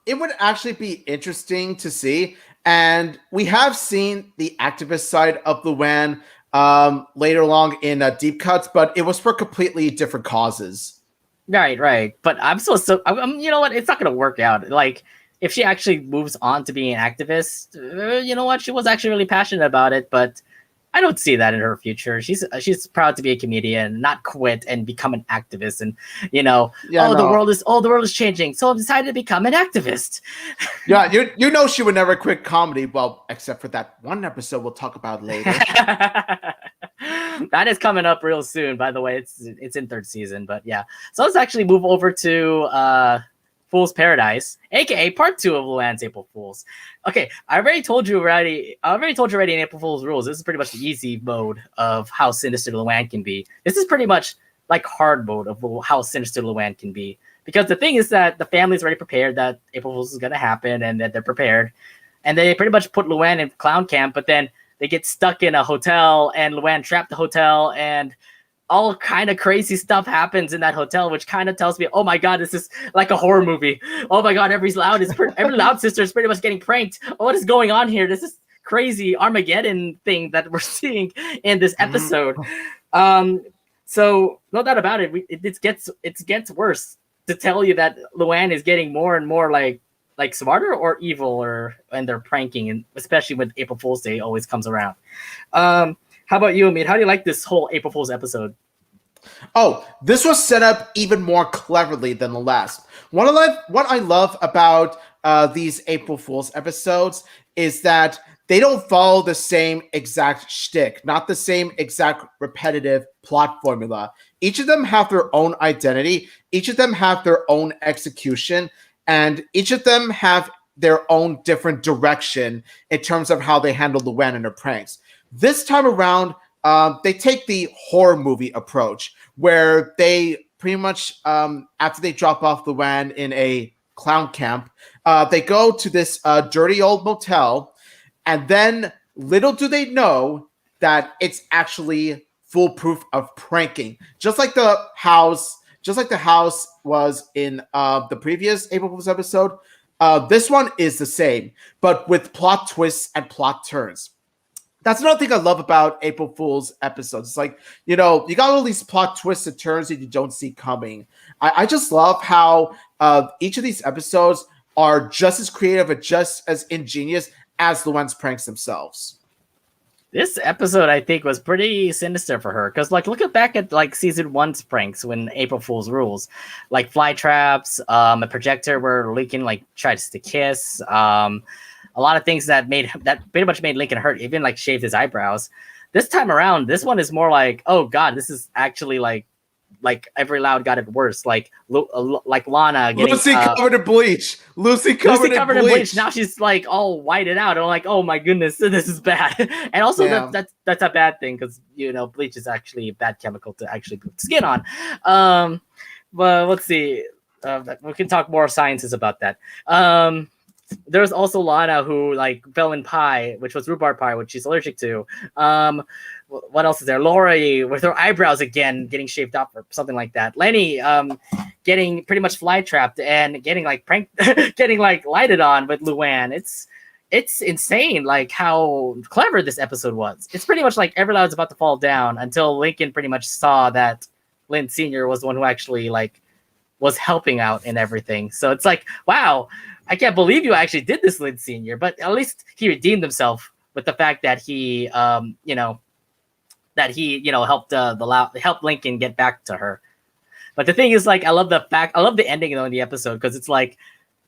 Speaker 2: It would actually be interesting to see. And we have seen the activist side of Luanne later along in Deep Cuts, but it was for completely different causes.
Speaker 1: Right. But I'm you know what? It's not going to work out. Like, if she actually moves on to being an activist, you know what? She was actually really passionate about it, but I don't see that in her future. She's proud to be a comedian, not quit and become an activist. And the world is changing, so I've decided to become an activist.
Speaker 2: Yeah, she would never quit comedy. Well, except for that one episode we'll talk about later.
Speaker 1: That is coming up real soon. By the way, it's in 3rd season. But yeah, so let's actually move over to Fool's Paradise, aka part 2 of Luanne's April Fools. Okay, I already told you already in April Fool's Rules. This is pretty much the easy mode of how sinister Luanne can be. This is pretty much like hard mode of how sinister Luanne can be. Because the thing is that the family's already prepared that April Fool's is gonna happen and that they're prepared. And they pretty much put Luanne in clown camp, but then they get stuck in a hotel and Luanne trapped the hotel and all kind of crazy stuff happens in that hotel, which kind of tells me, oh my god, this is like a horror movie. Oh my god, every Loud sister is pretty much getting pranked. Oh, what is going on here? This is crazy Armageddon thing that we're seeing in this episode. So no doubt about it, it gets worse. To tell you that Luanne is getting more and more like smarter or evil, and they're pranking, and especially when April Fool's Day always comes around. How about you, Amit? How do you like this whole April Fool's episode?
Speaker 2: Oh, this was set up even more cleverly than the last. What I love about these April Fool's episodes is that they don't follow the same exact shtick, not the same exact repetitive plot formula. Each of them have their own identity. Each of them have their own execution. And each of them have their own different direction in terms of how they handle Luanne and her pranks. This time around, they take the horror movie approach, where they pretty much, after they drop off Luanne in a clown camp, they go to this dirty old motel, and then little do they know that it's actually foolproof of pranking. Just like the house was in the previous April Fool's episode, this one is the same, but with plot twists and plot turns. That's another thing I love about April Fool's episodes. It's like, you got all these plot twists and turns that you don't see coming. I just love how each of these episodes are just as creative and just as ingenious as Luanne's pranks themselves.
Speaker 1: This episode, I think, was pretty sinister for her. Because, look back at, season 1's pranks when April Fool's rules. Like, fly traps, a projector where Lincoln, tries to kiss, a lot of things that pretty much made Lincoln hurt, even shaved his eyebrows. This time around, this one is more like, oh god, this is actually like every Loud got it worse. Like Lana getting
Speaker 2: Lucy covered in bleach. Lucy covered in bleach.
Speaker 1: Now she's like all whited out. I'm like, oh my goodness, this is bad. And also that's a bad thing because bleach is actually a bad chemical to actually put skin on. But let's see. We can talk more sciences about that. There's also Lana who like fell in pie, which was rhubarb pie, which she's allergic to. What else is there? Lori with her eyebrows again getting shaved up or something like that. Lenny getting pretty much fly trapped and getting like getting like lighted on with Luanne. It's insane like how clever this episode was. It's pretty much like every Loud's about to fall down until Lincoln pretty much saw that Lynn Sr. was the one who actually like was helping out and everything. So it's like, wow, I can't believe you actually did this, Lynn Sr. But at least he redeemed himself with the fact that he helped helped Lincoln get back to her. But the thing is, like, I love the ending though in the episode because it's like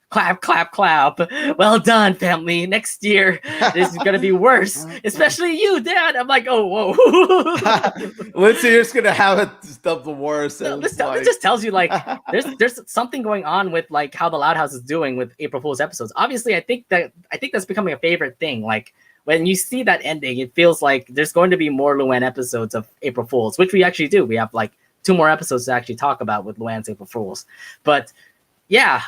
Speaker 1: clap, clap, clap. Well done, family. Next year, this is gonna be worse, especially you, Dad. I'm like, oh, whoa.
Speaker 2: Lindsay, you're just gonna have it the worst.
Speaker 1: No, this just tells you like there's something going on with like how the Loud House is doing with April Fool's episodes. Obviously, I think that's becoming a favorite thing. Like when you see that ending, it feels like there's going to be more Luanne episodes of April Fools, which we actually do. We have like 2 more episodes to actually talk about with Luanne's April Fools. But yeah,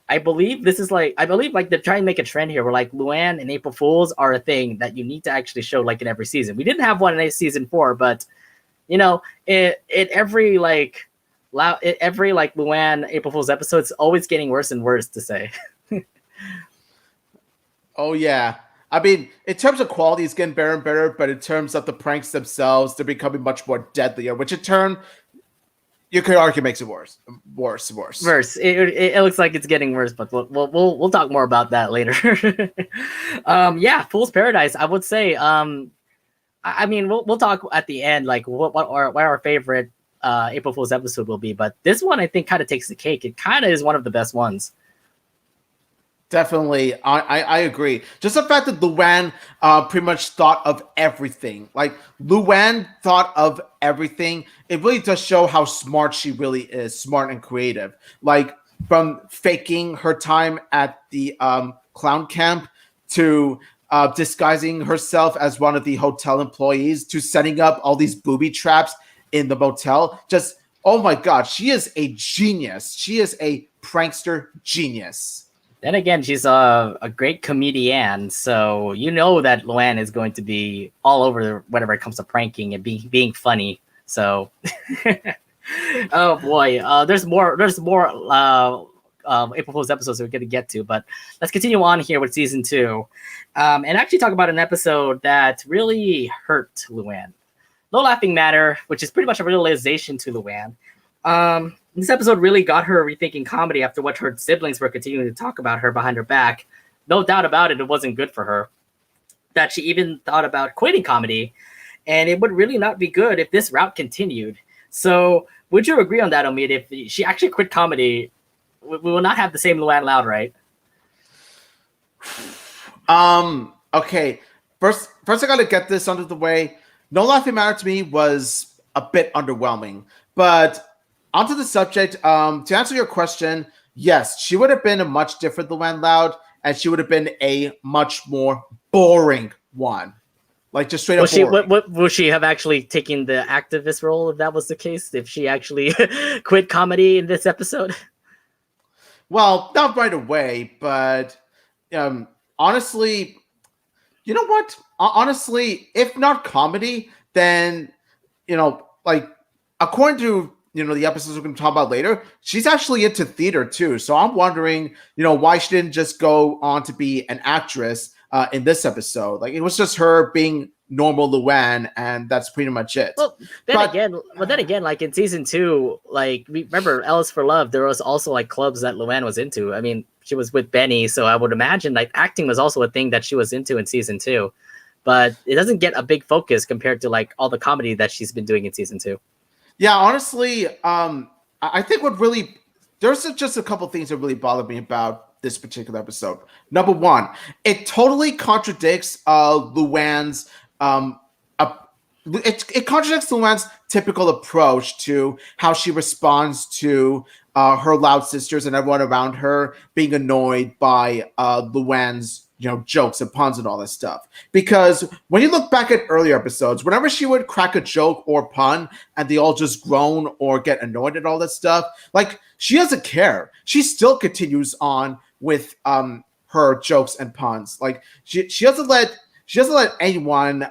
Speaker 1: I believe like they're trying to make a trend here where like Luanne and April Fools are a thing that you need to actually show like in every season. We didn't have one in season 4, but every Luanne April Fools episode, it's always getting worse and worse to say.
Speaker 2: Oh yeah. I mean, in terms of quality, it's getting better and better, but in terms of the pranks themselves, they're becoming much more deadlier, which in turn, you could argue makes it worse. Worse.
Speaker 1: It looks like it's getting worse, but we'll talk more about that later. Yeah, Fool's Paradise. I would say. I mean, we'll talk at the end, like what our favorite April Fool's episode will be. But this one, I think, kind of takes the cake. It kind of is one of the best ones.
Speaker 2: Definitely, I agree. Just the fact that Luanne pretty much thought of everything. Like, Luanne thought of everything. It really does show how smart she really is, smart and creative. Like, from faking her time at the clown camp to disguising herself as one of the hotel employees to setting up all these booby traps in the motel. Just, oh my God, she is a genius. She is a prankster genius.
Speaker 1: Then again, she's a great comedian, so you know that Luanne is going to be all over whenever it comes to pranking and being funny. So, oh boy, there's more April Fool's episodes we're going to get to, but let's continue on here with season 2, and actually talk about an episode that really hurt Luanne. No Laughing Matter, which is pretty much a realization to Luanne. This episode really got her rethinking comedy after what her siblings were continuing to talk about her behind her back. No doubt about it, it wasn't good for her. That she even thought about quitting comedy, and it would really not be good if this route continued. So, would you agree on that, Omid? If she actually quit comedy, we will not have the same Luanne Loud, right?
Speaker 2: Okay. First I got to get this under the way. No Laughing Matter to me was a bit underwhelming, but onto the subject, to answer your question, yes, she would have been a much different Luanne Loud, and she would have been a much more boring one. Like, just straight up boring.
Speaker 1: Will she have actually taken the activist role if that was the case? If she actually quit comedy in this episode?
Speaker 2: Well, not right away, but honestly, you know what? Honestly, if not comedy, then, like, according to the episodes we're going to talk about later, she's actually into theater too. So I'm wondering, why she didn't just go on to be an actress in this episode. Like, it was just her being normal Luanne, and that's pretty much it.
Speaker 1: Well, then again, like in season 2, like remember Alice for Love, there was also like clubs that Luanne was into. I mean, she was with Benny, so I would imagine like acting was also a thing that she was into in season 2. But it doesn't get a big focus compared to like all the comedy that she's been doing in season 2.
Speaker 2: Yeah, honestly, I think there's just a couple things that really bother me about this particular episode. Number one, it totally contradicts Luanne's it contradicts Luanne's typical approach to how she responds to her Loud sisters and everyone around her being annoyed by Luanne's jokes and puns and all this stuff. Because when you look back at earlier episodes, whenever she would crack a joke or pun and they all just groan or get annoyed at all this stuff, like she doesn't care. She still continues on with her jokes and puns. Like she doesn't let anyone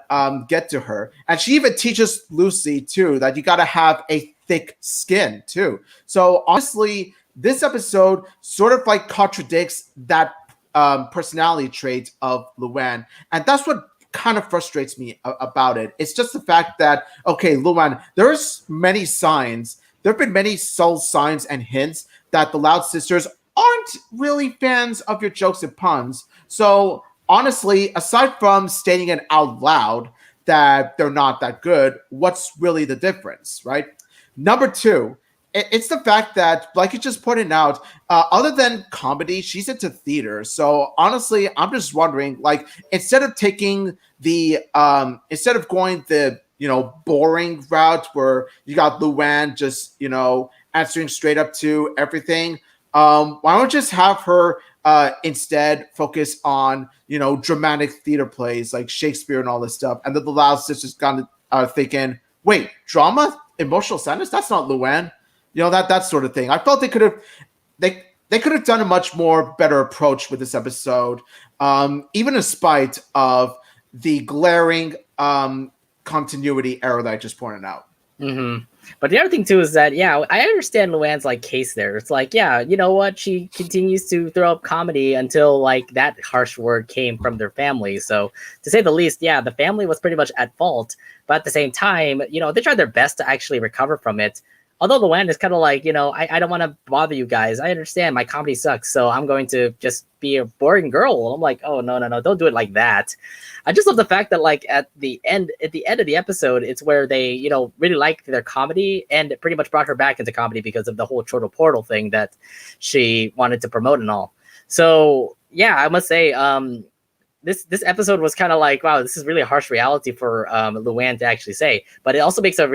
Speaker 2: get to her. And she even teaches Lucy, too, that you got to have a thick skin, too. So, honestly, this episode sort of like contradicts that personality trait of Luanne. And that's what kind of frustrates me about it. It's just the fact that, okay, Luanne, there's many signs. There have been many subtle signs and hints that the Loud sisters aren't really fans of your jokes and puns. So, honestly, aside from stating it out loud that they're not that good, what's really the difference, right? Number two, it's the fact that, like you just pointed out, other than comedy, she's into theater. So honestly, I'm just wondering, like, instead of going the boring route where you got Luanne just answering straight up to everything, why don't we just have her instead focus on dramatic theater plays like Shakespeare and all this stuff, and then the Loud sisters got thinking, wait, drama, emotional sadness, that's not Luanne, that sort of thing. I felt they could have done a much more better approach with this episode, even in spite of the glaring continuity error that I just pointed out.
Speaker 1: Mm-hmm. But the other thing too is that, yeah, I understand Luanne's like case there. It's like, yeah, you know what? She continues to throw up comedy until like that harsh word came from their family. So to say the least, yeah, the family was pretty much at fault. But at the same time, they tried their best to actually recover from it. Although Luanne is kind of like, I don't want to bother you guys. I understand my comedy sucks, so I'm going to just be a boring girl. I'm like, oh no, don't do it like that. I just love the fact that like at the end of the episode, it's where they, really liked their comedy and it pretty much brought her back into comedy because of the whole Chortle Portal thing that she wanted to promote and all. So yeah, I must say, this episode was kind of like, wow, this is really a harsh reality for Luanne to actually say, but it also makes a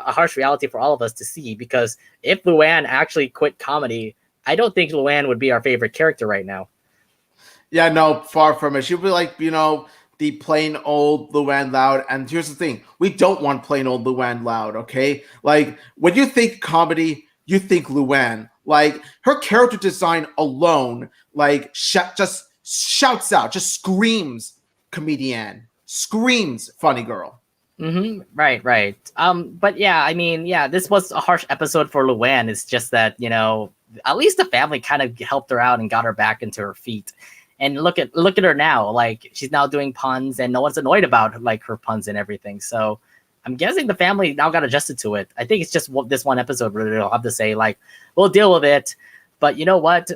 Speaker 1: harsh reality for all of us to see, because if Luanne actually quit comedy, I don't think Luanne would be our favorite character right now.
Speaker 2: Yeah, no, far from it. She'd be like, the plain old Luanne Loud. And here's the thing, we don't want plain old Luanne Loud, okay? Like, when you think comedy, you think Luanne. Like, her character design alone, like, just shouts out, just screams comedian, screams funny girl.
Speaker 1: Mm-hmm. Right. But yeah, I mean, yeah, this was a harsh episode for Luanne. It's just that, at least the family kind of helped her out and got her back into her feet. And look at her now. Like, she's now doing puns and no one's annoyed about like her puns and everything. So I'm guessing the family now got adjusted to it. I think it's just this one episode where they'll have to say like, we'll deal with it. But you know what?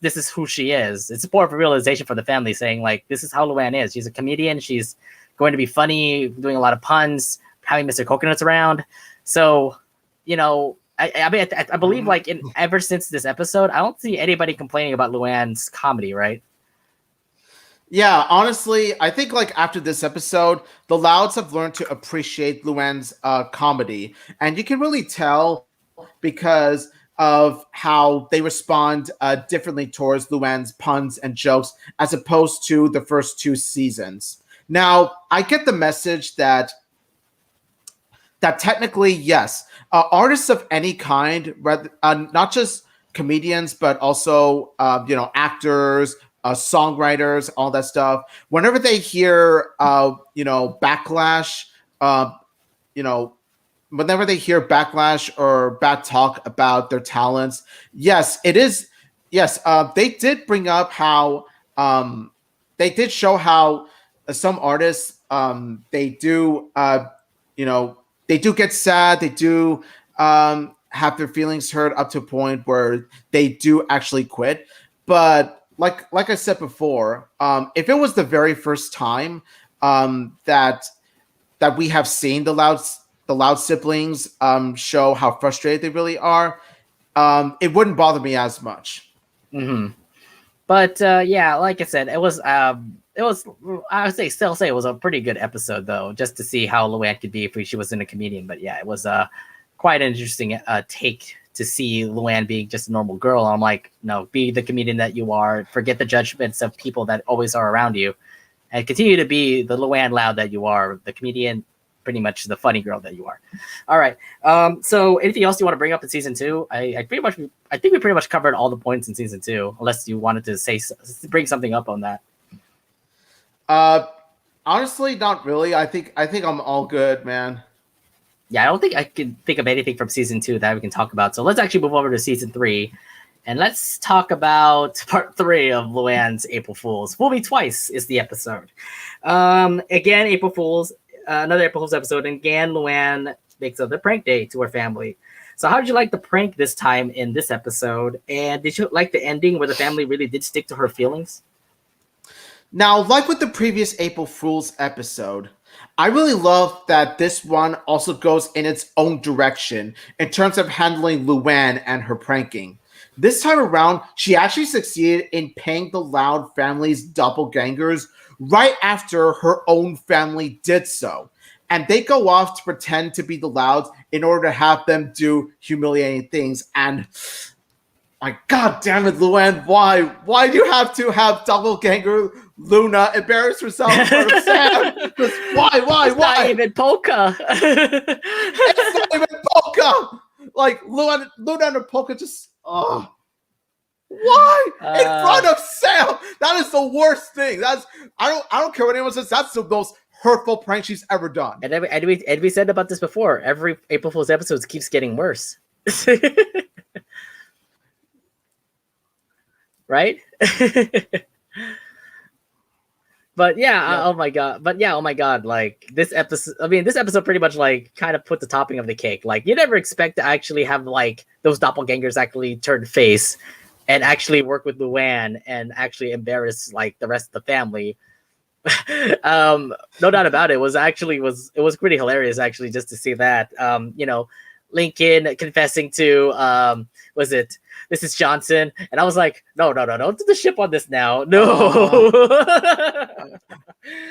Speaker 1: This is who she is. It's more of a realization for the family, saying like, this is how Luanne is. She's a comedian. She's going to be funny, doing a lot of puns, having Mr. Coconuts around. So, I believe like ever since this episode, I don't see anybody complaining about Luanne's comedy, right?
Speaker 2: Yeah, honestly, I think like after this episode, the Louds have learned to appreciate Luanne's comedy, and you can really tell because of how they respond differently towards Luanne's puns and jokes as opposed to the first two seasons. Now, I get the message that technically, yes, artists of any kind, not just comedians, but also actors, songwriters, all that stuff. Whenever they hear backlash, whenever they hear backlash or bad talk about their talents, yes, it is. Yes, they did bring up how they did show how some artists they do they do get sad, they do have their feelings hurt up to a point where they do actually quit. But like I said before, if it was the very first time that we have seen the Loud siblings show how frustrated they really are, it wouldn't bother me as much.
Speaker 1: Mm-hmm. But yeah, like I said, it was I would still say it was a pretty good episode though, just to see how Luanne could be if she wasn't a comedian. But yeah, it was quite an interesting take to see Luanne being just a normal girl. I'm like, no, be the comedian that you are. Forget the judgments of people that always are around you, and continue to be the Luanne Loud that you are, the comedian, pretty much the funny girl that you are. All right. So anything else you want to bring up in season 2? I think we pretty much covered all the points in season 2, unless you wanted to bring something up on that.
Speaker 2: Honestly, not really. I think I'm all good, man.
Speaker 1: Yeah, I don't think I can think of anything from season 2 that we can talk about. So let's actually move over to season 3, and let's talk about part 3 of Luanne's April Fools. Fool Me Twice is the episode. Again, April Fools, another April Fools episode, and again, Luanne makes a prank day to her family. So how did you like the prank this time in this episode? And did you like the ending where the family really did stick to her feelings?
Speaker 2: Now, like with the previous April Fool's episode, I really love that this one also goes in its own direction in terms of handling Luanne and her pranking. This time around, she actually succeeded in paying the Loud family's doppelgangers right after her own family did so. And they go off to pretend to be the Louds in order to have them do humiliating things. And my god damn it, Luanne, why? Why do you have to have doppelganger Luna embarrass herself in front of Sam? Why?
Speaker 1: It's not even Polka.
Speaker 2: It's not even Polka. Like Luna and her Polka just why in front of Sam? That is the worst thing. That's I don't care what anyone says. That's the most hurtful prank she's ever done.
Speaker 1: And we said about this before. Every April Fool's episode keeps getting worse. Right? But yeah, oh my god, like this episode pretty much like kind of put the topping of the cake. Like you never expect to actually have like those doppelgangers actually turn face and actually work with Luanne and actually embarrass like the rest of the family. No doubt about it. It was pretty hilarious actually just to see that. Lincoln confessing to Mrs. Johnson, and I was like, no, don't do the ship on this now. No.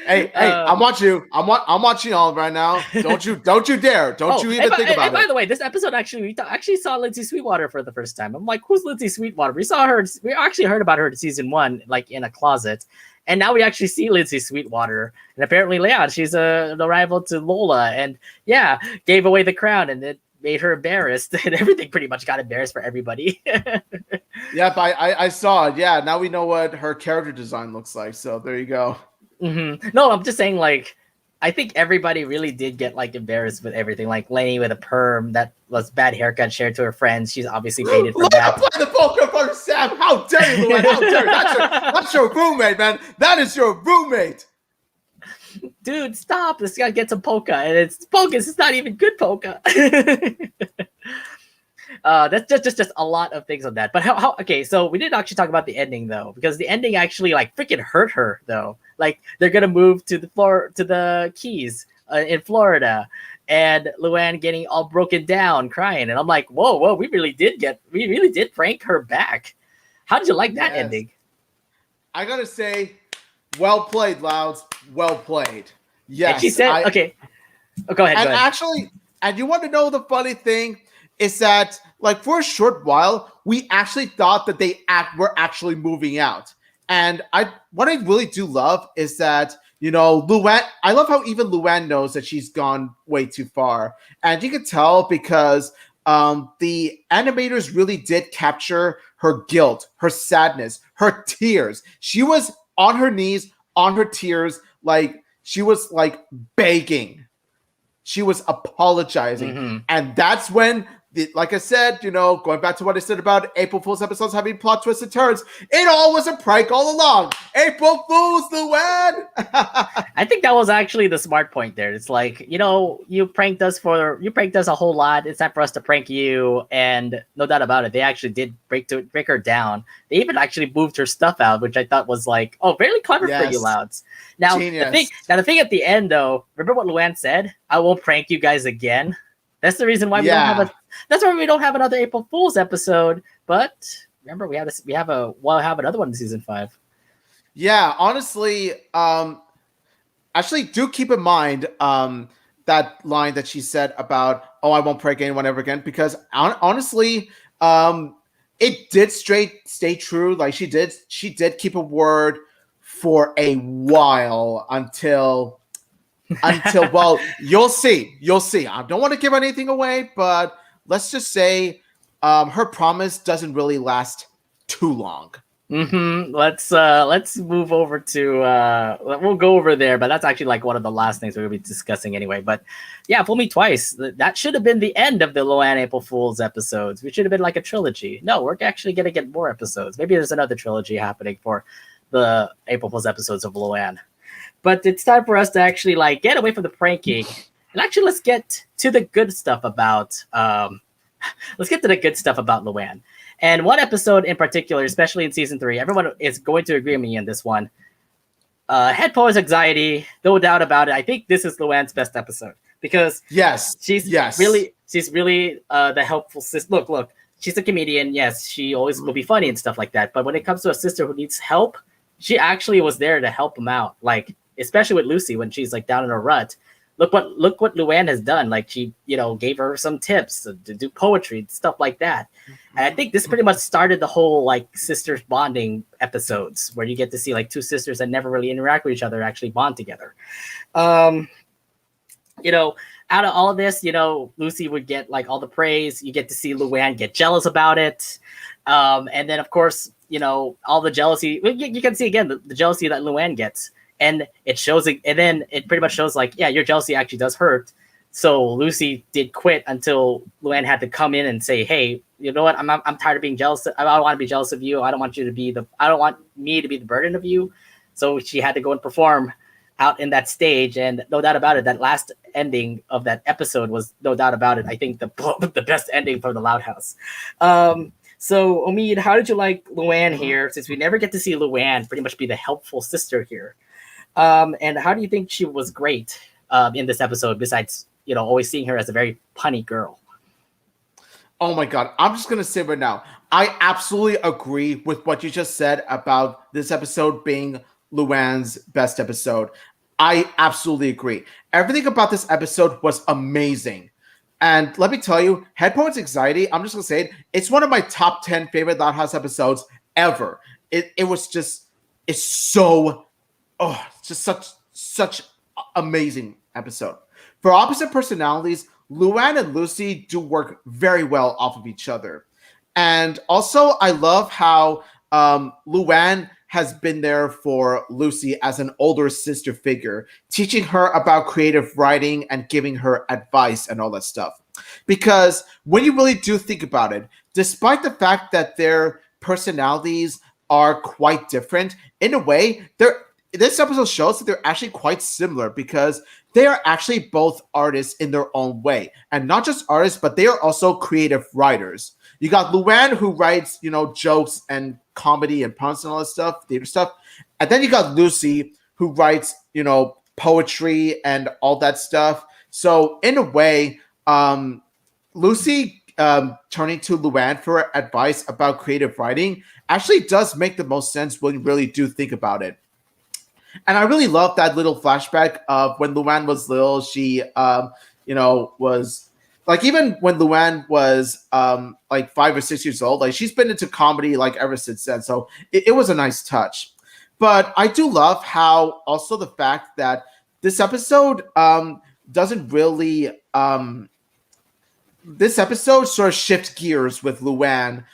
Speaker 2: Hey, I'm watching y'all right now. Don't you dare. Don't you even think about it.
Speaker 1: By the way, this episode we actually saw Lindsay Sweetwater for the first time. I'm like, who's Lindsay Sweetwater? We actually heard about her in season 1, like in a closet. And now we actually see Lindsay Sweetwater. And apparently, yeah, she's a rival to Lola. And yeah, gave away the crown, and it made her embarrassed, and everything pretty much got embarrassed for everybody.
Speaker 2: Yep, I saw it. Yeah, now we know what her character design looks like. So there you go.
Speaker 1: Mm-hmm. No, I'm just saying, like, I think everybody really did get like embarrassed with everything. Like Lenny with a perm that was bad haircut shared to her friends. She's obviously baited for that.
Speaker 2: Play the poker for Sam. How dare you, Luanne? How dare you? That's your roommate, man. That is your roommate.
Speaker 1: Dude, stop. This guy gets some polka, and it's polka. It's not even good polka. That's just a lot of things on that. But how okay, so we didn't actually talk about the ending though, because the ending actually like freaking hurt her though. Like they're gonna move to the Keys in Florida, and Luanne getting all broken down, crying, and I'm like, whoa, we really did prank her back. How did you like that ending?
Speaker 2: I gotta say, well played, Louds. Well played. Yes.
Speaker 1: And she said, okay. Oh, go ahead.
Speaker 2: And actually, and you want to know the funny thing is that, like, for a short while, we actually thought that they were actually moving out. And what I really do love is that, Luanne, I love how even Luanne knows that she's gone way too far. And you can tell because the animators really did capture her guilt, her sadness, her tears. She was on her knees, on her tears, like she was like begging. She was apologizing. Mm-hmm. And that's when, like I said, going back to what I said about April Fool's episodes having plot twists and turns, it all was a prank all along. April Fool's, Luanne.
Speaker 1: I think that was actually the smart point there. It's like, you pranked us a whole lot. It's time for us to prank you. And no doubt about it, they actually did break her down. They even actually moved her stuff out, which I thought was like, very clever for you, Louds. Now, the thing at the end, though, remember what Luanne said? I won't prank you guys again. That's the reason why that's why we don't have another April Fool's episode. But remember, we'll have another one in season 5.
Speaker 2: Yeah, honestly, actually, do keep in mind that line that she said about, "Oh, I won't prank anyone ever again," because honestly, um, it did stay true. Like she did keep a word for a while until well, you'll see. I don't want to give anything away, but let's just say her promise doesn't really last too long.
Speaker 1: Let's move over to we'll go over there, but that's actually like one of the last things we're gonna be discussing anyway. But yeah, Fool Me Twice. That should have been the end of the Luanne April Fools episodes. We should have been like a trilogy. No, we're actually gonna get more episodes. Maybe there's another trilogy happening for the April Fools episodes of Luanne. But it's time for us to actually like get away from the pranking and actually let's get to the good stuff about Luanne. And one episode in particular, especially in season 3, everyone is going to agree with me in this one. Head Poet's Anxiety, no doubt about it. I think this is Luanne's best episode because she's really the helpful sister. Look, she's a comedian. Yes, she always will be funny and stuff like that. But when it comes to a sister who needs help, she actually was there to help him out. Like especially with Lucy when she's like down in a rut. Look what Luanne has done. Like she, gave her some tips to do poetry and stuff like that. And I think this pretty much started the whole like sisters bonding episodes where you get to see like two sisters that never really interact with each other actually bond together. Out of all of this, Lucy would get like all the praise. You get to see Luanne get jealous about it. And then of course, all the jealousy, you can see again the jealousy that Luanne gets. And it shows, and then it pretty much shows like, yeah, your jealousy actually does hurt. So Lucy did quit until Luanne had to come in and say, hey, you know what? I'm tired of being jealous. I don't want to be jealous of you. I don't want me to be the burden of you. So she had to go and perform out in that stage. And no doubt about it, that last ending of that episode was no doubt about it. I think the best ending for the Loud House. So Omid, how did you like Luanne here? Since we never get to see Luanne pretty much be the helpful sister here. And how do you think she was great in this episode, besides, always seeing her as a very punny girl?
Speaker 2: Oh my God. I'm just going to say right now, I absolutely agree with what you just said about this episode being Luanne's best episode. I absolutely agree. Everything about this episode was amazing. And let me tell you, Head Poet's Anxiety, I'm just going to say it, it's one of my top 10 favorite Loud House episodes ever. It's so... Oh, it's just such amazing episode. For opposite personalities, Luanne and Lucy do work very well off of each other. And also, I love how Luanne has been there for Lucy as an older sister figure, teaching her about creative writing and giving her advice and all that stuff. Because when you really do think about it, despite the fact that their personalities are quite different, in a way, this episode shows that they're actually quite similar because they are actually both artists in their own way. And not just artists, but they are also creative writers. You got Luanne, who writes, jokes and comedy and puns and all that stuff, theater stuff. And then you got Lucy, who writes, poetry and all that stuff. So in a way, Lucy turning to Luanne for advice about creative writing actually does make the most sense when you really do think about it. And I really love that little flashback of when Luanne was little. She, was like, even when Luanne was like 5 or 6 years old, like she's been into comedy like ever since then. So it was a nice touch. But I do love how also the fact that this episode doesn't really this episode sort of shifts gears with Luanne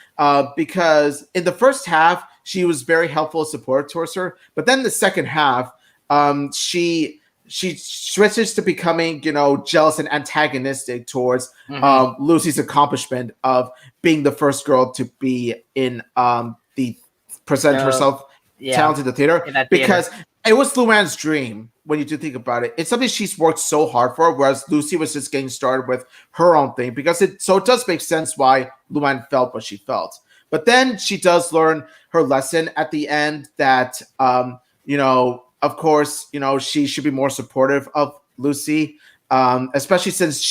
Speaker 2: because in the first half, she was very helpful and supportive towards her. But then the second half, she switches to becoming, jealous and antagonistic towards Lucy's accomplishment of being the first girl to be in the present herself talented in the theater. Because it was Luanne's dream when you do think about it. It's something she's worked so hard for, whereas Lucy was just getting started with her own thing. Because it does make sense why Luanne felt what she felt. But then she does learn her lesson at the end that, of course, she should be more supportive of Lucy, especially since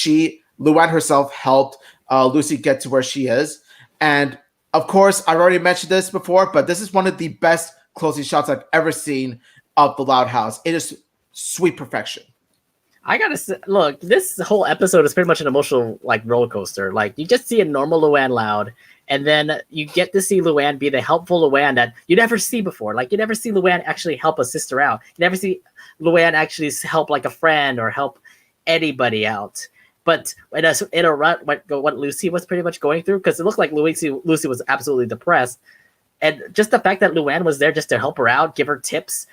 Speaker 2: Luanne herself helped Lucy get to where she is. And of course, I've already mentioned this before, but this is one of the best closing shots I've ever seen of the Loud House. It is sweet perfection.
Speaker 1: I gotta say, look, this whole episode is pretty much an emotional like roller coaster. Like you just see a normal Luanne Loud, and then you get to see Luanne be the helpful Luanne that you never see before. Like you never see Luanne actually help a sister out. You never see Luanne actually help like a friend or help anybody out. But in a rut, what Lucy was pretty much going through, because it looked like Lucy was absolutely depressed, and just the fact that Luanne was there just to help her out, give her tips,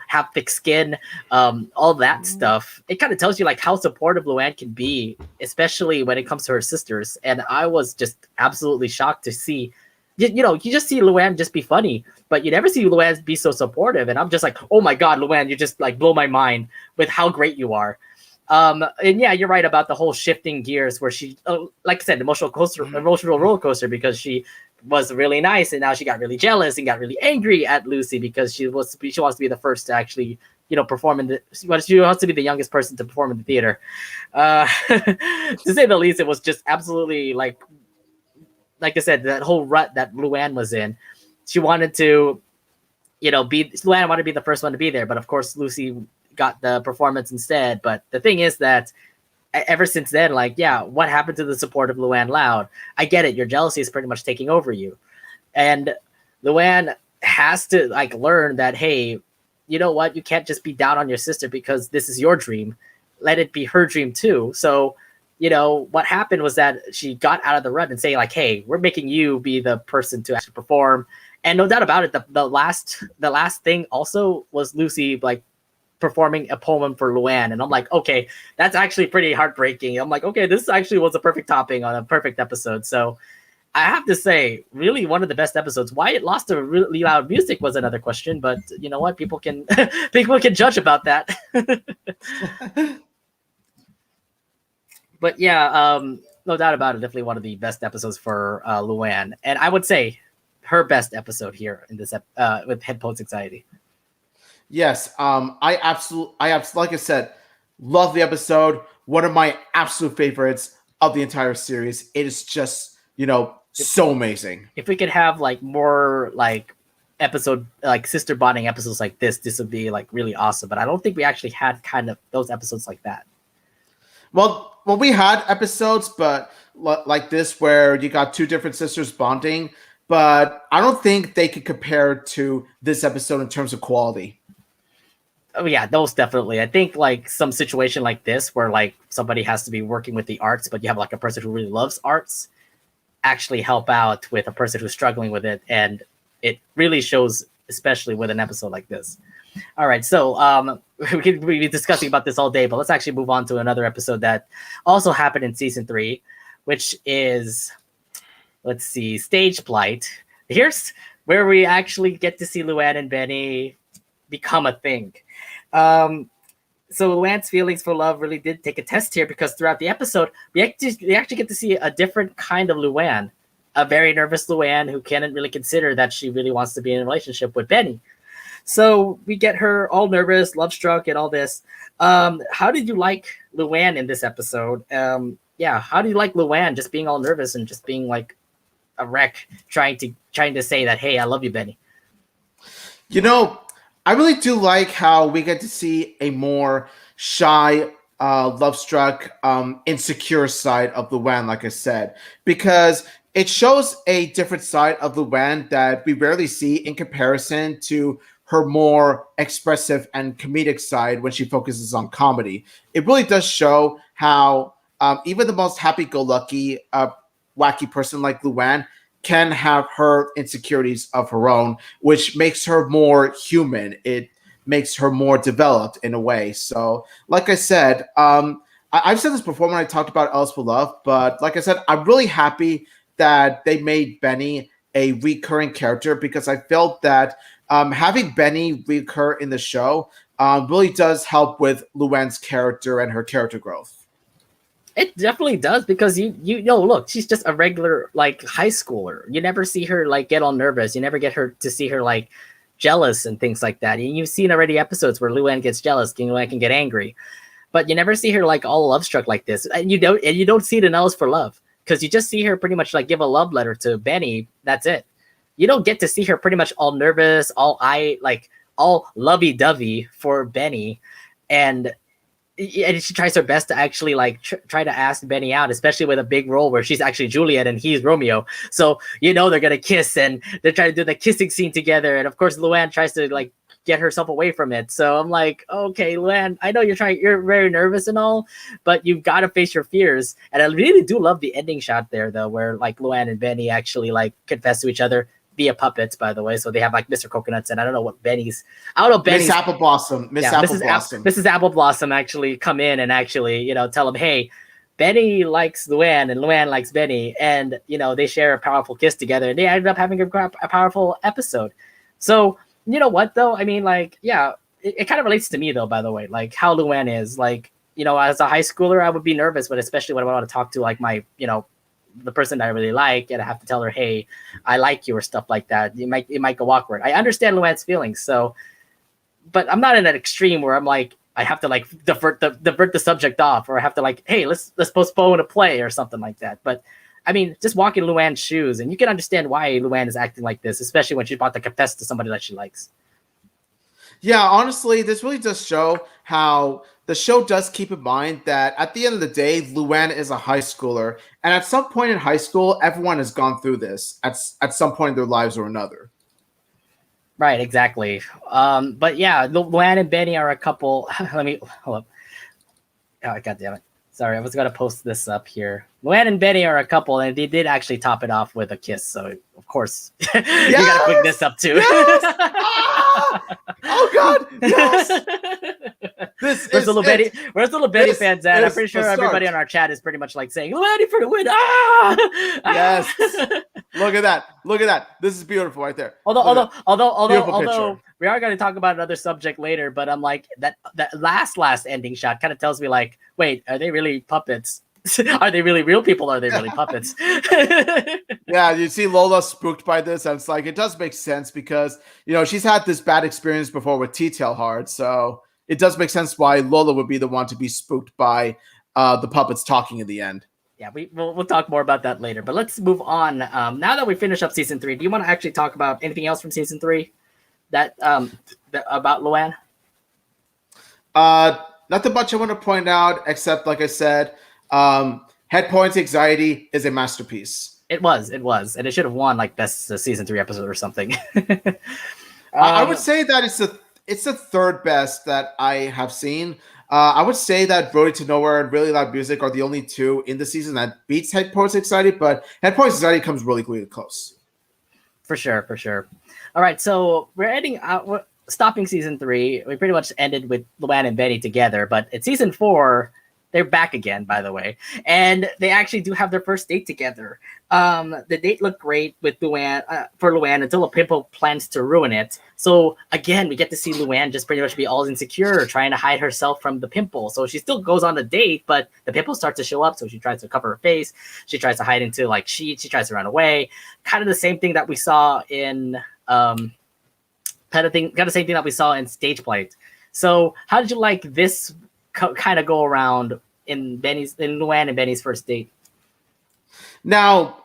Speaker 1: have thick skin, all that stuff. It kind of tells you like how supportive Luanne can be, especially when it comes to her sisters. And I was just absolutely shocked to see, you just see Luanne just be funny, but you never see Luanne be so supportive. And I'm just like, oh my God, Luanne, you just like blow my mind with how great you are. And yeah, you're right about the whole shifting gears where she, like I said, emotional roller coaster, because she was really nice and now she got really jealous and got really angry at Lucy because she wants to be the first to actually perform in she wants to be the youngest person to perform in the theater. To say the least, it was just absolutely like I said, that whole rut that Luanne was in. She wanted to Luanne wanted to be the first one to be there, but of course Lucy got the performance instead. But the thing is that ever since then, like, yeah, what happened to the support of Luanne Loud? I get it. Your jealousy is pretty much taking over you. And Luanne has to like learn that, hey, you know what? You can't just be down on your sister because this is your dream. Let it be her dream too. So, what happened was that she got out of the rut and say like, hey, we're making you be the person to actually perform. And no doubt about it, the last thing also was Lucy like performing a poem for Luanne, and I'm like, okay, that's actually pretty heartbreaking. I'm like, okay, this actually was a perfect topping on a perfect episode. So I have to say, really one of the best episodes. Why it lost to really loud music was another question, but you know what, people can judge about that. But yeah, no doubt about it, definitely one of the best episodes for Luanne, and I would say her best episode here in this with Head Post Anxiety.
Speaker 2: Yes, I absolutely, like I said, love the episode. One of my absolute favorites of the entire series. It is just, so amazing.
Speaker 1: If we could have like more like episode, like sister bonding episodes like this would be like really awesome. But I don't think we actually had kind of those episodes like that.
Speaker 2: Well, we had episodes, but like this where you got two different sisters bonding, but I don't think they could compare to this episode in terms of quality.
Speaker 1: Oh yeah, those definitely. I think like some situation like this where like somebody has to be working with the arts, but you have like a person who really loves arts actually help out with a person who's struggling with it, and it really shows, especially with an episode like this. All right, so we could be discussing about this all day, but let's actually move on to another episode that also happened in season 3, which is, let's see, Stage Plight. Here's where we actually get to see Luanne and Benny become a thing. So Luanne's feelings for love really did take a test here, because throughout the episode, we actually get to see a different kind of Luanne, a very nervous Luanne who can't really consider that she really wants to be in a relationship with Benny. So we get her all nervous, love struck, and all this. How did you like Luanne in this episode? How do you like Luanne just being all nervous and just being like a wreck, trying to say that, hey, I love you, Benny?
Speaker 2: I really do like how we get to see a more shy, love-struck, insecure side of Luanne, like I said, because it shows a different side of Luanne that we rarely see in comparison to her more expressive and comedic side when she focuses on comedy. It really does show how even the most happy-go-lucky, wacky person like Luanne can have her insecurities of her own, which makes her more human. It makes her more developed in a way. So, like I said, I've said this before when I talked about Else for Love, but like I said, I'm really happy that they made Benny a recurring character, because I felt that having Benny recur in the show really does help with Luanne's character and her character growth.
Speaker 1: It definitely does, because you look, she's just a regular like high schooler. You never see her like get all nervous. You never get her to see her like jealous and things like that. And you've seen already episodes where Luanne gets jealous, Luanne can get angry, but you never see her like all love struck like this. And you don't see it in Else for Love, because you just see her pretty much like give a love letter to Benny. That's it. you don't get to see her pretty much all nervous, all lovey-dovey for Benny, and she tries her best to actually like try to ask Benny out, especially with a big role where she's actually Juliet and he's Romeo. So they're gonna kiss and they're trying to do the kissing scene together. And of course, Luanne tries to like get herself away from it. So I'm like, okay, Luanne, I know you're very nervous and all, but you've got to face your fears. And I really do love the ending shot there, though, where like Luanne and Benny actually like confess to each other via puppets, by the way. So they have like Mr. Coconuts, and I don't know Benny's
Speaker 2: Miss Apple Blossom.
Speaker 1: Mrs. Apple Blossom actually come in and actually, tell him, hey, Benny likes Luanne and Luanne likes Benny, and they share a powerful kiss together, and they ended up having a powerful episode. So you know what though? I mean, like, yeah, it kind of relates to me though, by the way, like how Luanne is, like, as a high schooler, I would be nervous, but especially when I want to talk to like my, the person that I really like, and I have to tell her, hey, I like you or stuff like that. It might go awkward. I understand Luanne's feelings, so, but I'm not in that extreme where I'm like, I have to like divert the subject off, or I have to like, hey, let's postpone a play or something like that. But I mean, just walk in Luanne's shoes, and you can understand why Luanne is acting like this, especially when she's about to confess to somebody that she likes.
Speaker 2: Yeah, honestly, this really does show how the show does keep in mind that at the end of the day, Luanne is a high schooler, and at some point in high school, everyone has gone through this at some point in their lives or another.
Speaker 1: Right, exactly. But yeah, Luanne and Benny are a couple. Let me hold up. Oh, God damn it. Sorry, I was going to post this up here. Luanne and Benny are a couple, and they did actually top it off with a kiss. So, of course, you got to pick this up, too.
Speaker 2: Yes! Oh, God! Yes!
Speaker 1: Where's little Betty fans at? I'm pretty sure everybody on our chat is pretty much like saying, Luanne for the win! Ah!
Speaker 2: Yes! Look at that. This is beautiful right there.
Speaker 1: Although we are going to talk about another subject later, but I'm like, that last ending shot kind of tells me like, wait, are they really puppets? Are they really real people? Or are they really puppets?
Speaker 2: Yeah, you see Lola spooked by this, and it's like, it does make sense because, she's had this bad experience before with T-Tail Hard, so it does make sense why Lola would be the one to be spooked by the puppets talking in the end.
Speaker 1: Yeah, we'll talk more about that later, but let's move on. Now that we finish up season 3, do you want to actually talk about anything else from season 3 that about Luanne?
Speaker 2: Nothing much I want to point out, except, like I said, Head Points Anxiety is a masterpiece.
Speaker 1: It was, and it should have won like best season 3 episode or something.
Speaker 2: I would say that it's the third best that I have seen. I would say that Road to Nowhere and Really Loud Music are the only two in the season that beats Head Points Anxiety, but Head Points Anxiety comes really, really close.
Speaker 1: For sure. All right, so we're stopping season 3. We pretty much ended with Luanne and Benny together, but at season 4, they're back again, by the way, and they actually do have their first date together. The date looked great with Luanne for Luanne until a pimple plans to ruin it. So again, we get to see Luanne just pretty much be all insecure, trying to hide herself from the pimple. So she still goes on the date, but the pimple starts to show up. So she tries to cover her face. She tries to hide into like sheets. She tries to run away. Kind of the same thing that we saw in kind of the same thing that we saw in Stage Plate. So how did you like this kind of go around in Luanne and Benny's first date?
Speaker 2: Now,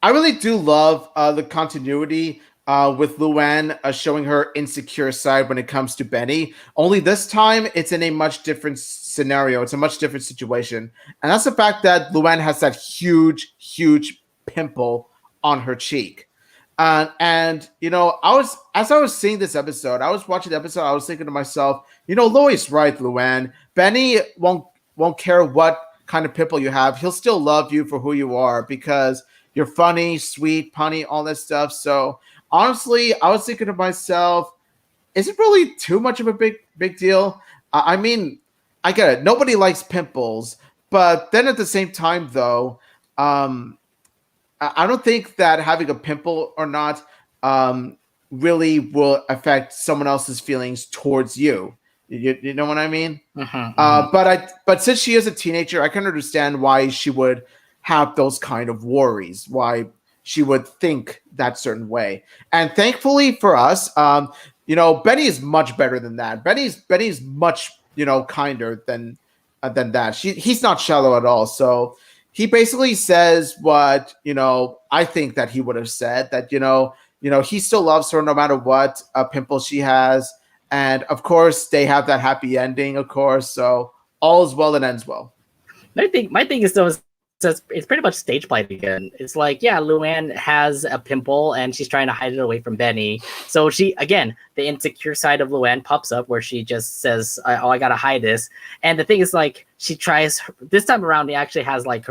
Speaker 2: I really do love the continuity with Luanne showing her insecure side when it comes to Benny. Only this time, it's in a much different scenario. It's a much different situation. And that's the fact that Luanne has that huge, huge pimple on her cheek. And as I was seeing this episode, I was watching the episode, I was thinking to myself, Loi's right, Luanne. Benny won't care what kind of pimple you have. He'll still love you for who you are because you're funny, sweet, punny, all that stuff. So honestly, I was thinking to myself, is it really too much of a big deal? I mean, I get it. Nobody likes pimples. But then at the same time, though, I don't think that having a pimple or not really will affect someone else's feelings towards you. You know what I mean? But since she is a teenager, I can understand why she would have those kind of worries, why she would think that certain way. And thankfully for us, Benny is much better than that. Benny's much kinder than that. He's not shallow at all. So he basically says what I think that he would have said, that he still loves her no matter what pimple she has. And of course, they have that happy ending, of course. So all is well that ends well.
Speaker 1: My thing is though, it's pretty much stage play again. It's like, yeah, Luanne has a pimple and she's trying to hide it away from Benny. So she, again, the insecure side of Luanne pops up where she just says, "Oh, I gotta hide this." And the thing is, like, she tries this time around. He actually has like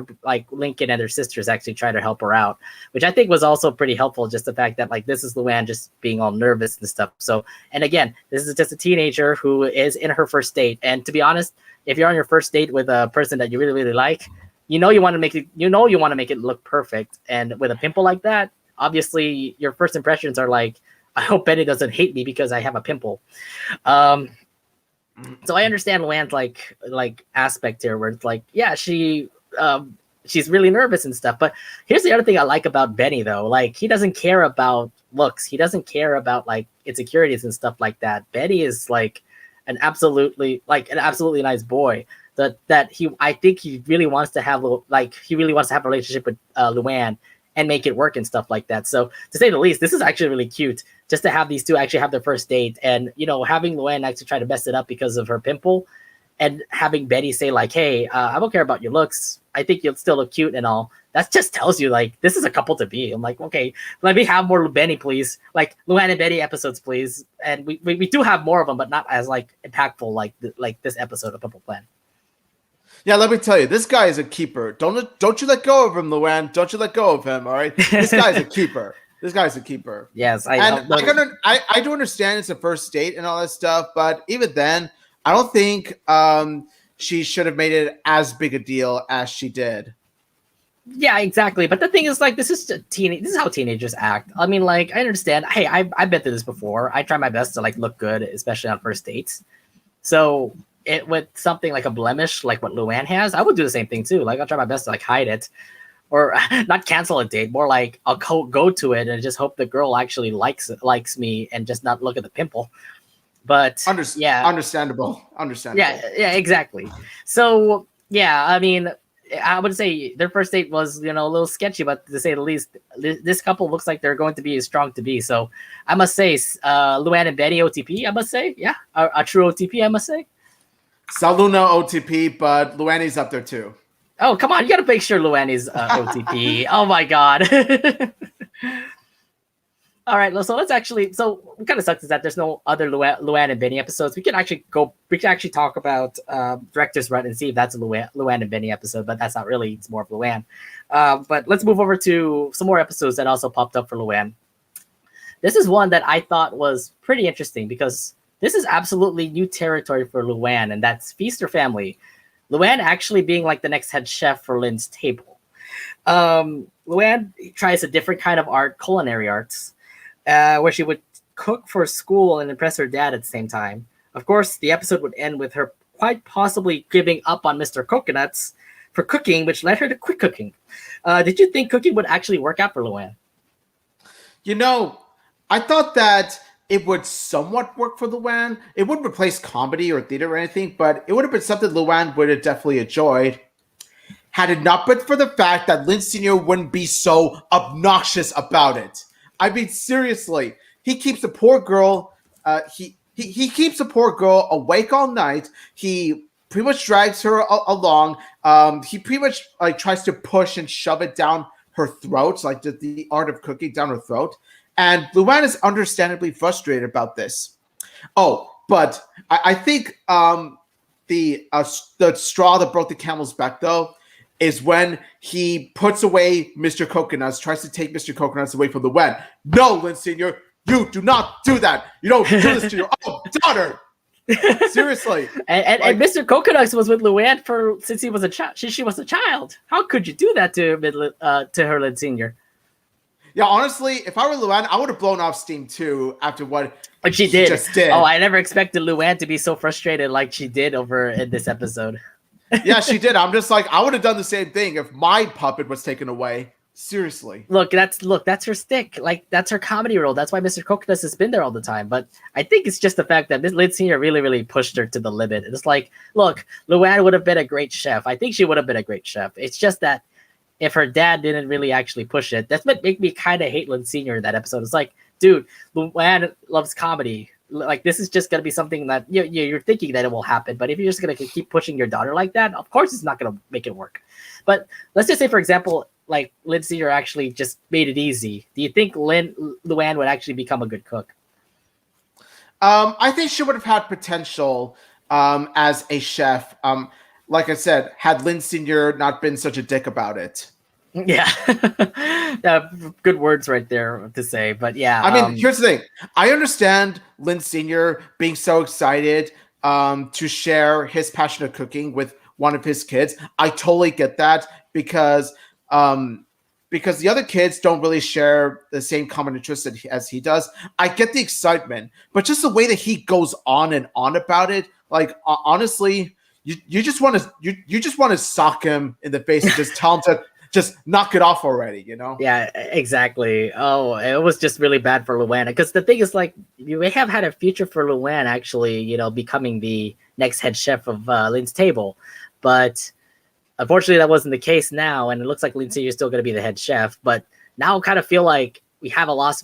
Speaker 1: Lincoln and her sisters actually try to help her out, which I think was also pretty helpful. Just the fact that like this is Luanne just being all nervous and stuff. So, and again, this is just a teenager who is in her first date. And to be honest, if you're on your first date with a person that you really, really like, you want to make it look perfect. And with a pimple like that, obviously your first impressions are like, I hope Benny doesn't hate me because I have a pimple. So I understand Luanne's like aspect here where it's like, yeah, she's really nervous and stuff. But here's the other thing I like about Benny though. Like, he doesn't care about looks. He doesn't care about like insecurities and stuff like that. Benny is like an absolutely nice boy. I think he really wants to have a relationship with Luanne and make it work and stuff like that. So to say the least, this is actually really cute just to have these two actually have their first date, and having Luanne actually try to mess it up because of her pimple, and having Betty say like, "Hey, I don't care about your looks. I think you'll still look cute and all." That just tells you like this is a couple to be. I'm like, okay, let me have more Benny, please. Like Luanne and Betty episodes, please. And we do have more of them, but not as like impactful like this episode of Pimple Plan.
Speaker 2: Yeah, let me tell you, this guy is a keeper. Don't you let go of him, Luanne. Don't you let go of him, all right? This guy's a keeper. This guy's a keeper.
Speaker 1: Yes,
Speaker 2: I do understand it's a first date and all that stuff, but even then, I don't think she should have made it as big a deal as she did.
Speaker 1: Yeah, exactly. But the thing is, like, this is how teenagers act. I mean, like, I understand. Hey, I've been through this before. I try my best to like look good, especially on first dates. So with something like a blemish, like what Luanne has, I would do the same thing too. Like, I'll try my best to like hide it, or not cancel a date. More like I'll go to it and just hope the girl actually likes me and just not look at the pimple. But
Speaker 2: understandable.
Speaker 1: Yeah, exactly. So yeah, I mean, I would say their first date was a little sketchy, but to say the least, this couple looks like they're going to be as strong to be. So I must say, Luanne and Benny OTP. I must say, yeah, a true OTP. I must say.
Speaker 2: Saluna OTP, but Luanne's up there too.
Speaker 1: Oh, come on. You got to make sure Luanne's OTP. Oh, my God. All right. So let's actually. So what kind of sucks is that there's no other Luanne and Benny episodes. We can actually talk about Director's Run and see if that's a Luanne and Benny episode, but that's not really. It's more of Luanne. But let's move over to some more episodes that also popped up for Luanne. This is one that I thought was pretty interesting because this is absolutely new territory for Luanne, and that's Feast or Family. Luanne actually being like the next head chef for Lynn's table. Luanne tries a different kind of culinary arts, where she would cook for school and impress her dad at the same time. Of course, the episode would end with her quite possibly giving up on Mr. Coconuts for cooking, which led her to quit cooking. Did you think cooking would actually work out for Luanne?
Speaker 2: I thought that it would somewhat work for Luanne. It wouldn't replace comedy or theater or anything, but it would have been something Luanne would have definitely enjoyed. Had it not been for the fact that Lynn Sr. wouldn't be so obnoxious about it. I mean, seriously, he keeps the poor girl. He keeps the poor girl awake all night. He pretty much drags her along. He pretty much like tries to push and shove it down her throat, like the art of cooking down her throat. And Luanne is understandably frustrated about this. Oh, but I think the straw that broke the camel's back, though, is when he puts away Mr. Coconuts, tries to take Mr. Coconuts away from Luanne. No, Lynn Sr., you do not do that. You don't do this to your own daughter. Seriously.
Speaker 1: And Mr. Coconuts was with Luanne since he was a child. She was a child. How could you do that to her, Lynn Sr.?
Speaker 2: Yeah, honestly, if I were Luanne, I would have blown off steam too after what
Speaker 1: she just did. Oh, I never expected Luanne to be so frustrated like she did over in this episode.
Speaker 2: Yeah, she did. I'm just like, I would have done the same thing if my puppet was taken away. Seriously.
Speaker 1: Look, that's her stick. Like, that's her comedy role. That's why Mr. Coconuts has been there all the time. But I think it's just the fact that Miss Lynn Sr. really, really pushed her to the limit. It's like, look, Luanne would have been a great chef. I think she would have been a great chef. It's just that if her dad didn't really actually push it. That's what made me kind of hate Lynn Sr. in that episode. It's like, dude, Luanne loves comedy. Like, this is just going to be something that you're thinking that it will happen. But if you're just going to keep pushing your daughter like that, of course it's not going to make it work. But let's just say, for example, like Lynn Sr. actually just made it easy. Do you think Luanne would actually become a good cook?
Speaker 2: I think she would have had potential as a chef. Like I said, had Lynn Sr. not been such a dick about it.
Speaker 1: Yeah. Good words right there to say. But yeah.
Speaker 2: I mean, here's the thing. I understand Lynn Sr. being so excited to share his passion of cooking with one of his kids. I totally get that because the other kids don't really share the same common interests as he does. I get the excitement, but just the way that he goes on and on about it, like honestly, you just want to sock him in the face and just tell him to just knock it off already, you know?
Speaker 1: Yeah, exactly. Oh, it was just really bad for Luanne, because the thing is, like, you may have had a future for Luanne actually, becoming the next head chef of Lynn's table, but unfortunately that wasn't the case now, and it looks like Lynn Sr. is still going to be the head chef. But now I kind of feel like we lost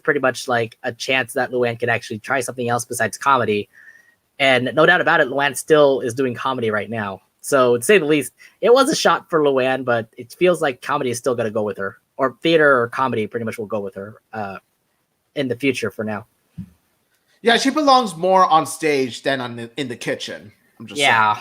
Speaker 1: pretty much like a chance that Luanne could actually try something else besides comedy. And no doubt about it, Luanne still is doing comedy right now. So to say the least, it was a shot for Luanne, but it feels like comedy is still going to go with her, or theater or comedy pretty much will go with her in the future for now.
Speaker 2: Yeah, she belongs more on stage than in the kitchen. I'm just saying.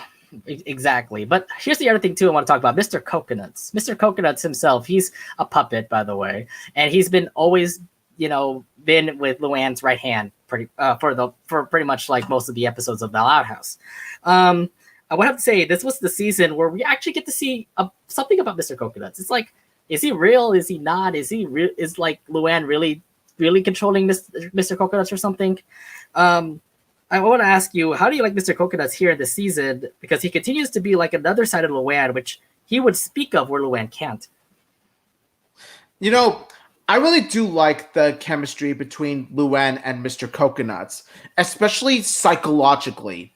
Speaker 1: Exactly. But here's the other thing too I want to talk about: Mr. Coconuts. Mr. Coconuts himself, he's a puppet, by the way, and he's been always, been with Luanne's right hand for pretty much like most of the episodes of the Loud House. I would have to say this was the season where we actually get to see something about Mr. Coconuts. It's like, is he real? Is he not? Is like Luanne really controlling Mr. Coconuts or something? I want to ask you, how do you like Mr. Coconuts here in the season? Because he continues to be like another side of Luanne, which he would speak of where Luanne can't.
Speaker 2: I really do like the chemistry between Luanne and Mr. Coconuts, especially psychologically.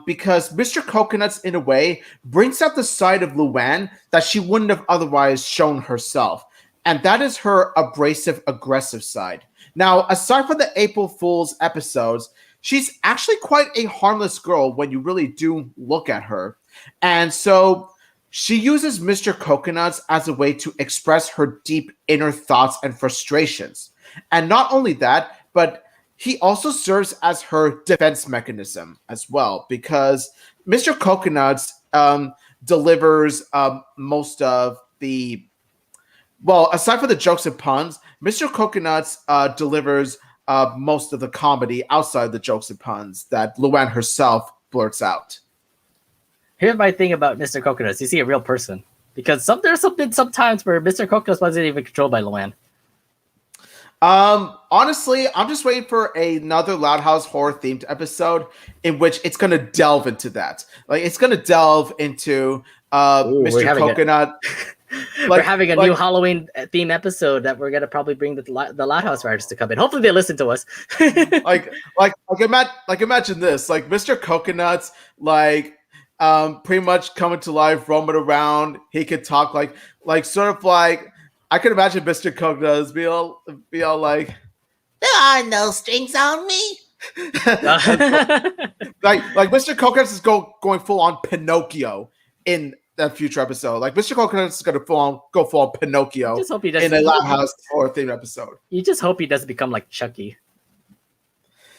Speaker 2: Because Mr. Coconuts, in a way, brings out the side of Luanne that she wouldn't have otherwise shown herself. And that is her abrasive, aggressive side. Now, aside from the April Fool's episodes, she's actually quite a harmless girl when you really do look at her. And so she uses Mr. Coconuts as a way to express her deep inner thoughts and frustrations. And not only that, but he also serves as her defense mechanism as well, because Mr. Coconuts delivers most of the, aside from the jokes and puns, Mr. Coconuts delivers most of the comedy outside the jokes and puns that Luanne herself blurts out.
Speaker 1: Here's my thing about Mr. Coconuts. You see a real person, because there's sometimes where Mr. Coconuts wasn't even controlled by Luanne.
Speaker 2: Honestly, I'm just waiting for another Loud House horror themed episode in which it's going to delve into that. Like, it's going to delve into Mr. Coconut.
Speaker 1: We're having a new Halloween theme episode that we're going to probably bring the Loud House writers to come in. Hopefully they listen to us.
Speaker 2: Imagine this, like Mr. Coconuts, pretty much coming to life, roaming around. He could talk like sort of like, I could imagine Mr. Coconuts be all like,
Speaker 3: there are no strings on me.
Speaker 2: like Mr. Coconuts is going full on Pinocchio in that future episode. Like Mr. Coconuts is going to go full on Pinocchio
Speaker 1: just hope he doesn't,
Speaker 2: in a Loud House horror themed episode.
Speaker 1: You just hope he doesn't become like Chucky.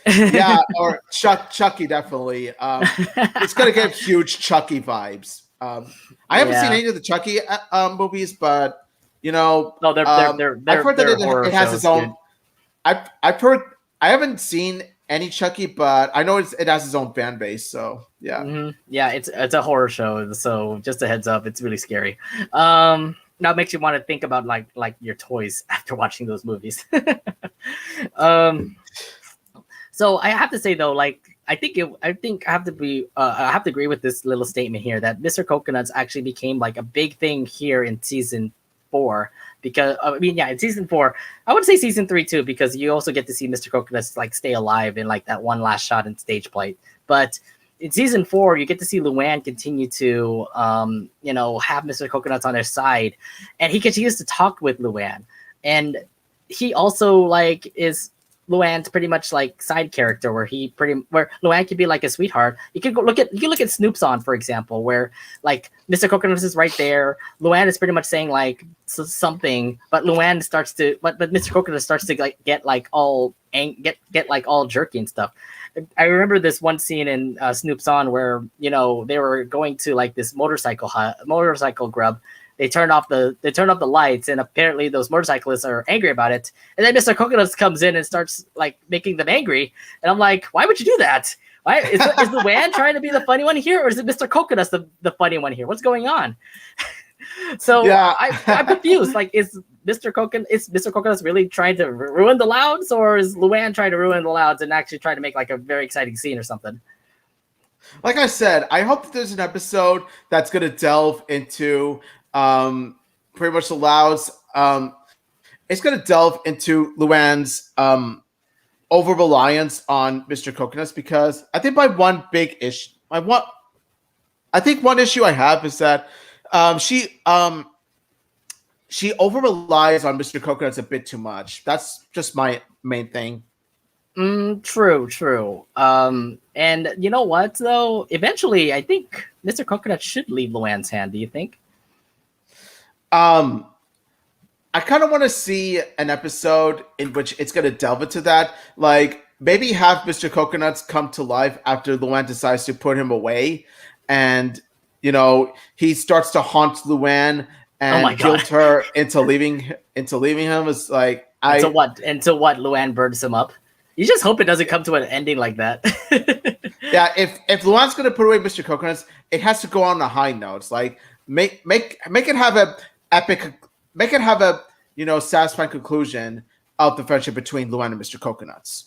Speaker 2: Yeah, or Chucky definitely. It's going to give huge Chucky vibes. I haven't seen any of the Chucky movies, but no,
Speaker 1: they're
Speaker 2: I've heard that it has its own.
Speaker 1: Dude.
Speaker 2: I've heard. I haven't seen any Chucky, but I know it has its own fan base. So yeah,
Speaker 1: yeah, it's a horror show. So just a heads up, it's really scary. Now it makes you want to think about like your toys after watching those movies. So I have to say though, I have to agree with this little statement here that Mr. Coconuts actually became like a big thing here in season 4, because in season 4, I would say season 3 too, because you also get to see Mr. Coconuts like stay alive in like that one last shot in stage plate. But in season 4, you get to see Luanne continue to, have Mr. Coconuts on their side, and he continues to talk with Luanne, and he also like is Luanne's pretty much like side character where Luanne could be like a sweetheart. You can look at Snoop's on, for example, where like Mr. Coconuts is right there. Luanne is pretty much saying like something, but Luanne starts to but Mr. Coconuts starts to like get like all jerky and stuff. I remember this one scene in Snoop's on where they were going to like this motorcycle grub. They turn off the lights, and apparently those motorcyclists are angry about it. And then Mr. Coconuts comes in and starts like making them angry. And I'm like, why would you do that? Why is Luanne trying to be the funny one here, or is it Mr. Coconuts the funny one here? What's going on? So yeah. I'm confused. Like, is Mr. Coconuts really trying to ruin the Louds, or is Luanne trying to ruin the Louds and actually trying to make like a very exciting scene or something?
Speaker 2: Like I said, I hope there's an episode that's going to delve into pretty much the Louds. It's going to delve into Luanne's over reliance on Mr. Coconuts, because I think one issue I have is that she over relies on Mr. Coconuts a bit too much. That's just my main thing.
Speaker 1: True. And you know what though? Eventually, I think Mr. Coconut should leave Luanne's hand. Do you think?
Speaker 2: I kind of want to see an episode in which it's going to delve into that. Like, maybe have Mr. Coconuts come to life after Luanne decides to put him away. And, he starts to haunt Luanne and guilt her into leaving him. It's like,
Speaker 1: Until what? Luanne burns him up? You just hope it doesn't come to an ending like that.
Speaker 2: Yeah, if Luanne's going to put away Mr. Coconuts, it has to go on a high note. It's like, make it have a satisfying conclusion of the friendship between Luanne and Mr. Coconuts.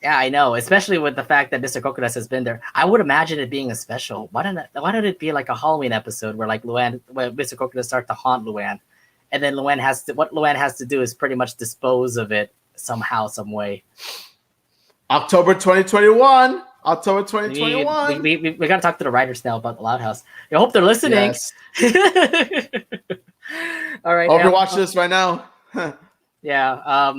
Speaker 1: Yeah, I know, especially with the fact that Mr. Coconuts has been there. I would imagine it being a special. Why don't it be like a Halloween episode where Mr. Coconuts start to haunt Luanne, and then Luanne has to do is pretty much dispose of it somehow, some way.
Speaker 2: October 2021.
Speaker 1: We got to talk to the writers now about the Loud House. I hope they're listening.
Speaker 2: Yes.
Speaker 1: All right.
Speaker 2: Hope you're watching this right now.
Speaker 1: Yeah.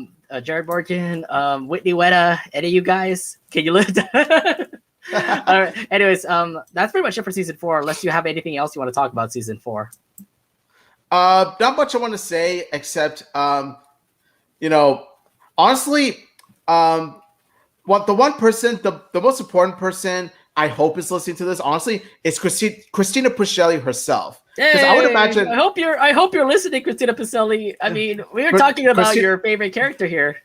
Speaker 1: Jared Morgan, Whitney Weta, any of you guys? Can you live? All right. Anyways, that's pretty much it for season 4. Unless you have anything else you want to talk about season 4.
Speaker 2: Not much I want to say except, honestly, the most important person I hope is listening to this, honestly, is Christina Puccelli herself. Because I would imagine.
Speaker 1: I hope you're listening, Christina Puccelli. I mean, we were talking about your favorite character here.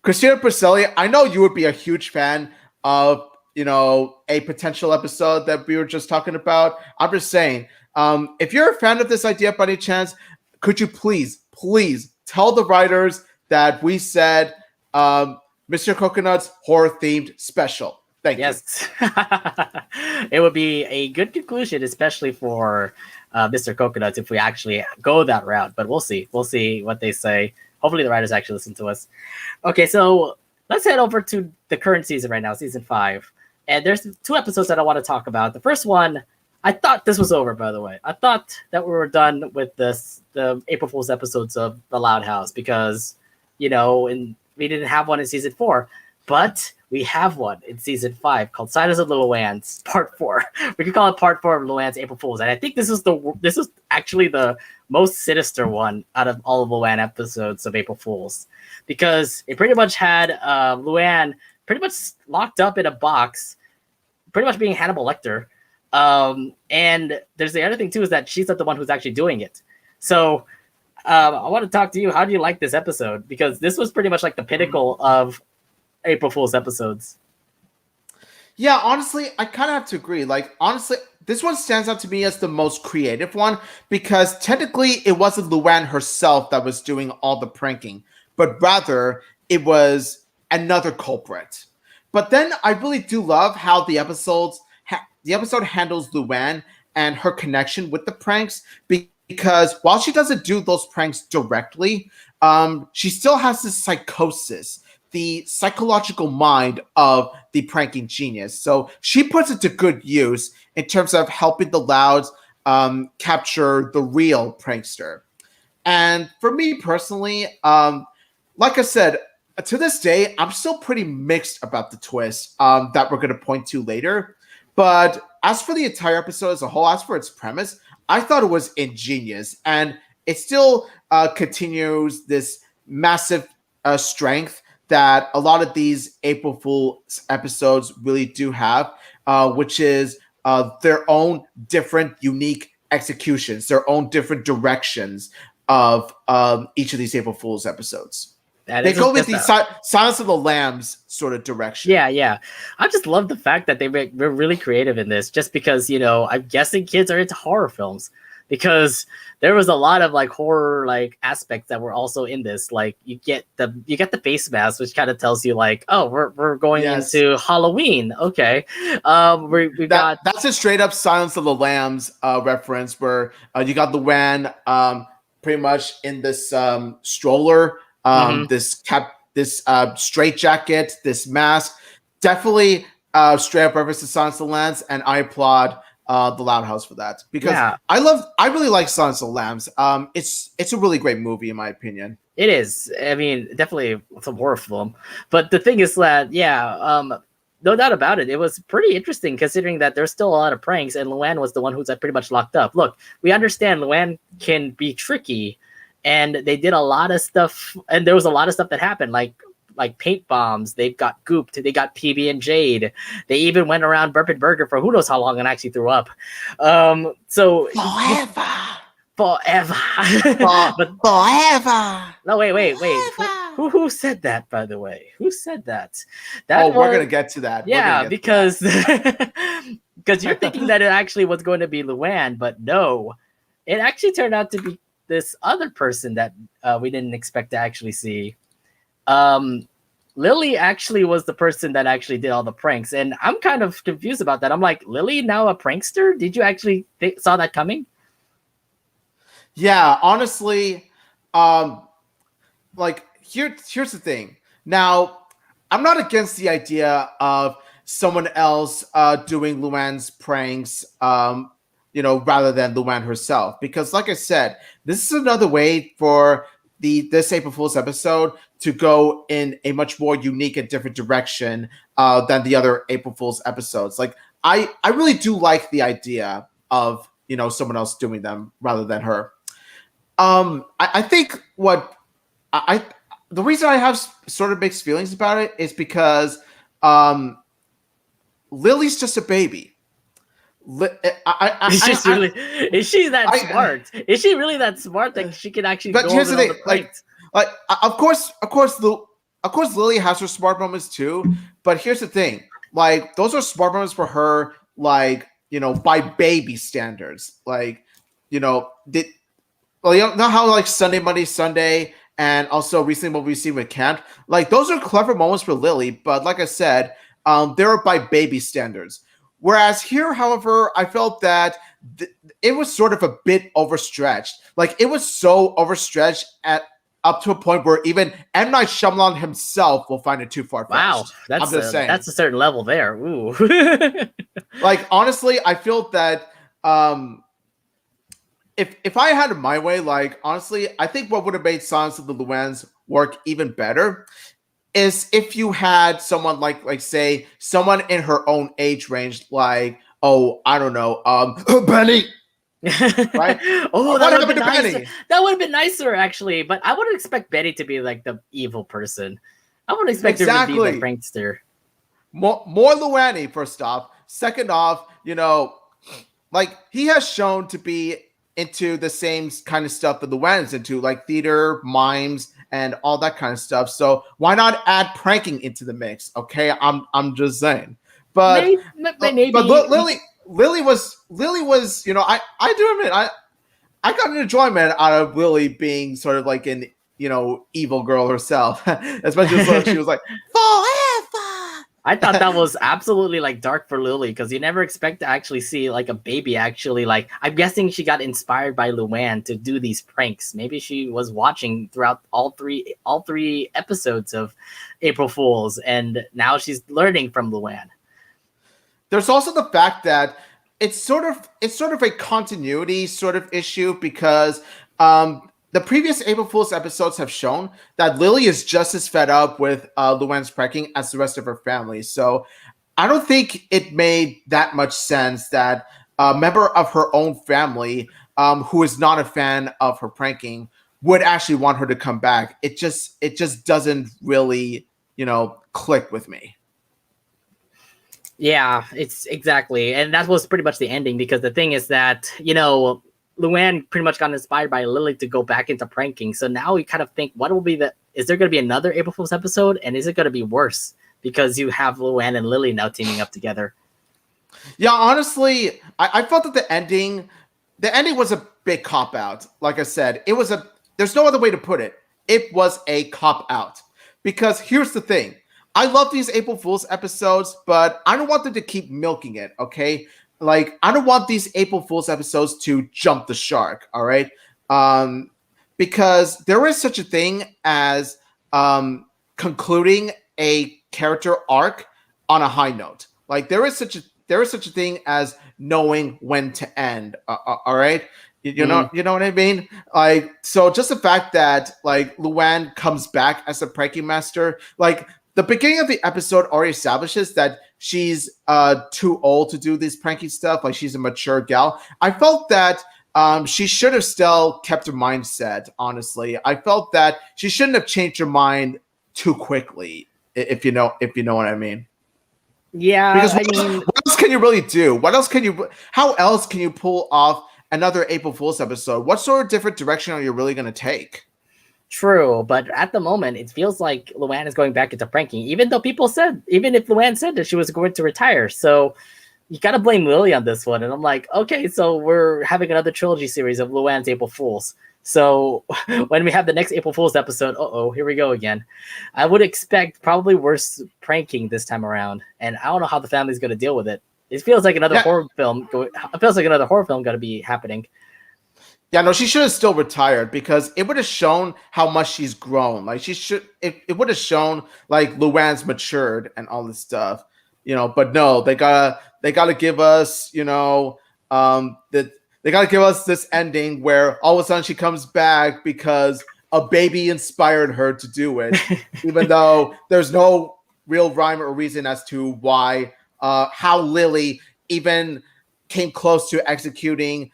Speaker 2: Christina Puccelli, I know you would be a huge fan of a potential episode that we were just talking about. I'm just saying, if you're a fan of this idea by any chance, could you please tell the writers that we said Mr. Coconut's horror-themed special. Thank you.
Speaker 1: Yes. It would be a good conclusion, especially for Mr. Coconuts, if we actually go that route. But we'll see. We'll see what they say. Hopefully the writers actually listen to us. Okay, so let's head over to the current season right now, season 5. And there's 2 episodes that I want to talk about. The first one, I thought this was over, by the way. I thought that we were done with the April Fool's episodes of The Loud House because, and we didn't have one in season 4. But we have one in season 5 called Silence of the Luannes, Part 4. We could call it Part 4 of Luanne's April Fools. And I think this is actually the most sinister one out of all of Luanne episodes of April Fools. Because it pretty much had Luanne pretty much locked up in a box, pretty much being Hannibal Lecter. And there's the other thing, too, is that she's not the one who's actually doing it. So I want to talk to you. How do you like this episode? Because this was pretty much like the pinnacle of April Fool's episodes.
Speaker 2: Yeah, honestly, I kind of have to agree. Like, honestly, this one stands out to me as the most creative one because technically it wasn't Luanne herself that was doing all the pranking, but rather it was another culprit. But then I really do love how the episode handles Luanne and her connection with the pranks because while she doesn't do those pranks directly, she still has this psychosis the psychological mind of the pranking genius. So she puts it to good use in terms of helping the Louds capture the real prankster. And for me personally, like I said, to this day, I'm still pretty mixed about the twist that we're going to point to later. But as for the entire episode as a whole, as for its premise, I thought it was ingenious. And it still continues this massive strength that a lot of these April Fool's episodes really do have, which is their own different, unique executions, their own different directions of each of these April Fool's episodes. They go with the Silence of the Lambs sort of direction.
Speaker 1: Yeah. I just love the fact that we're really creative in this, just because, I'm guessing kids are into horror films, because there was a lot of like horror like aspects that were also in this. Like you get the face mask, which kind of tells you like, oh, we're going into Halloween. Okay. That's
Speaker 2: a straight up Silence of the Lambs reference, where you got Luanne pretty much in this stroller, this straight jacket, this mask. Definitely straight up reference to Silence of the Lambs, and I applaud the Loud House for that, because I really like Silence of the Lambs. It's a really great movie in my opinion.
Speaker 1: It is. I mean, definitely a horror film. But the thing is that, no doubt about it, it was pretty interesting considering that there's still a lot of pranks, and Luanne was the one who's pretty much locked up. Look, we understand Luanne can be tricky, and they did a lot of stuff, and there was a lot of stuff that happened, like paint bombs. They got gooped. They got PB and Jade. They even went around Burpin' Burger for who knows how long and actually threw up. So forever. But forever. No, wait. Who said that, by the way? Who said that?
Speaker 2: We're gonna get to that.
Speaker 1: Yeah, because because you're thinking that it actually was going to be Luanne, but no, it actually turned out to be this other person that we didn't expect to actually see. Lily actually was the person that actually did all the pranks, and I'm kind of confused about that. I'm like, Lily now a prankster? Did you actually saw that coming?
Speaker 2: Yeah, honestly, here's the thing. Now, I'm not against the idea of someone else doing Luanne's pranks, rather than Luanne herself, because, like I said, this is another way for this April Fool's episode to go in a much more unique and different direction than the other April Fool's episodes. Like, I really do like the idea of someone else doing them rather than her. I think the reason I have sort of mixed feelings about it is because Lily's just a baby.
Speaker 1: Is she that smart? Is she really that smart that she can actually?
Speaker 2: But here's the thing, of course, Lily has her smart moments too. But here's the thing, like, those are smart moments for her, like, by baby standards. Like, you know how like Sunday, Monday, Sunday, and also recently what we've seen with Camp, like, those are clever moments for Lily. But like I said, they're by baby standards. Whereas here, however, I felt that it was sort of a bit overstretched. Like, it was so overstretched up to a point where even M. Night Shyamalan himself will find it too far-fetched.
Speaker 1: Wow, that's a certain level there. Ooh.
Speaker 2: Like, honestly, I feel that if I had it my way, like, honestly, I think what would have made Silence of the Luannes work even better is if you had someone like say someone in her own age range, like, I don't know, Benny. Right?
Speaker 1: Oh, that would have been nicer. That would have been nicer, actually. But I wouldn't expect Betty to be like the evil person. I wouldn't expect her to be the prankster.
Speaker 2: More Luanne, first off. Second off, like, he has shown to be into the same kind of stuff that Luanne is into, like theater, mimes, and all that kind of stuff. So why not add pranking into the mix? Okay, I'm just saying. But
Speaker 1: maybe.
Speaker 2: But Lily was, I do admit, I got an enjoyment out of Lily being sort of like an evil girl herself, especially when she was like, forever.
Speaker 1: I thought that was absolutely like dark for Lily because you never expect to actually see like a baby actually like. I'm guessing she got inspired by Luanne to do these pranks. Maybe she was watching throughout all three episodes of April Fools, and now she's learning from Luanne.
Speaker 2: There's also the fact that it's sort of a continuity sort of issue because the previous April Fool's episodes have shown that Lily is just as fed up with Luann's pranking as the rest of her family. So I don't think it made that much sense that a member of her own family who is not a fan of her pranking would actually want her to come back. It just doesn't really, click with me.
Speaker 1: Yeah, it's exactly. And that was pretty much the ending because the thing is that, Luanne pretty much got inspired by Lily to go back into pranking. So now we kind of think, what will be is there going to be another April Fool's episode? And is it going to be worse because you have Luanne and Lily now teaming up together?
Speaker 2: Yeah, honestly, I felt that the ending was a big cop out. Like I said, there's no other way to put it. It was a cop out because here's the thing. I love these April Fool's episodes, but I don't want them to keep milking it, okay? Like, I don't want these April Fool's episodes to jump the shark, all right? Because there is such a thing as concluding a character arc on a high note. Like, there is such a thing as knowing when to end, all right? You know what I mean? Like, so just the fact that like Luanne comes back as a pranking master, like the beginning of the episode already establishes that she's too old to do this pranky stuff. Like she's a mature gal. I felt that she should have still kept her mindset. Honestly, I felt that she shouldn't have changed her mind too quickly. If you know what I mean.
Speaker 1: Yeah,
Speaker 2: because what else can you really do? How else can you pull off another April Fool's episode? What sort of different direction are you really going to take?
Speaker 1: True, but at the moment, it feels like Luanne is going back into pranking, even if Luanne said that she was going to retire. So you got to blame Lily on this one. And I'm like, okay, so we're having another trilogy series of Luanne's April Fools. So when we have the next April Fool's episode, here we go again. I would expect probably worse pranking this time around. And I don't know how the family's going to deal with it. It feels like another horror film. It feels like another horror film going to be happening.
Speaker 2: Yeah, no, she should have still retired because it would have shown how much she's grown. Like it would have shown like Luanne's matured and all this stuff, But no, they gotta give us, they gotta give us this ending where all of a sudden she comes back because a baby inspired her to do it, even though there's no real rhyme or reason as to why, how Lily even came close to executing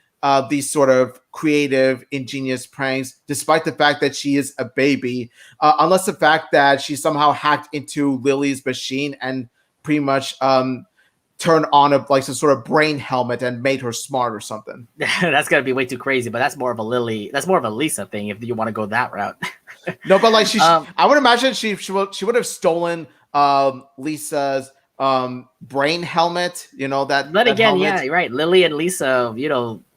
Speaker 2: these sort of creative, ingenious pranks, despite the fact that she is a baby, unless the fact that she somehow hacked into Lily's machine and pretty much turned on some sort of brain helmet and made her smart or something.
Speaker 1: That's gotta be way too crazy, but that's more of a Lisa thing if you want to go that route.
Speaker 2: No, but like I would imagine she would have stolen Lisa's brain helmet. That.
Speaker 1: But again,
Speaker 2: helmet.
Speaker 1: Yeah, you're right. Lily and Lisa,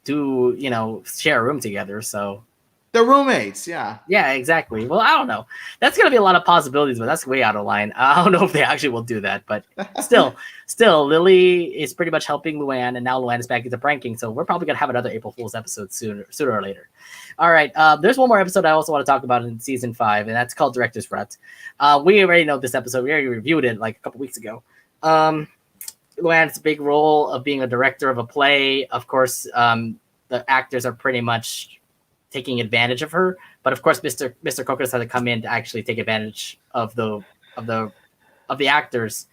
Speaker 1: do share a room together, so
Speaker 2: they're roommates. Yeah
Speaker 1: exactly. Well, I don't know, that's gonna be a lot of possibilities, but that's way out of line. I don't know if they actually will do that, but still Lily is pretty much helping Luanne, and now Luanne is back into pranking, so we're probably gonna have another April Fool's episode sooner or later. All right, there's one more episode I also want to talk about in season 5, and that's called Director's Rut. We already know this episode. We already reviewed it like a couple weeks ago. Luanne's big role of being a director of a play. Of course, the actors are pretty much taking advantage of her, but of course, Mr. Coconuts had to come in to actually take advantage of the actors.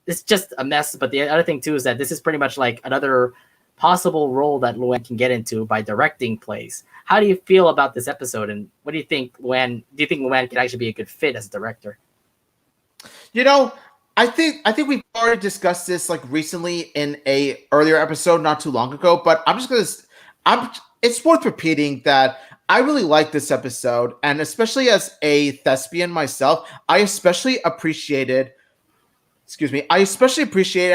Speaker 1: It's just a mess. But the other thing too is that this is pretty much like another possible role that Luanne can get into by directing plays. How do you feel about this episode, and what do you think, Luanne? Do you think Luanne can actually be a good fit as a director?
Speaker 2: I think we've already discussed this like recently in a earlier episode not too long ago, but it's worth repeating that I really like this episode, and especially as a thespian myself, I especially appreciated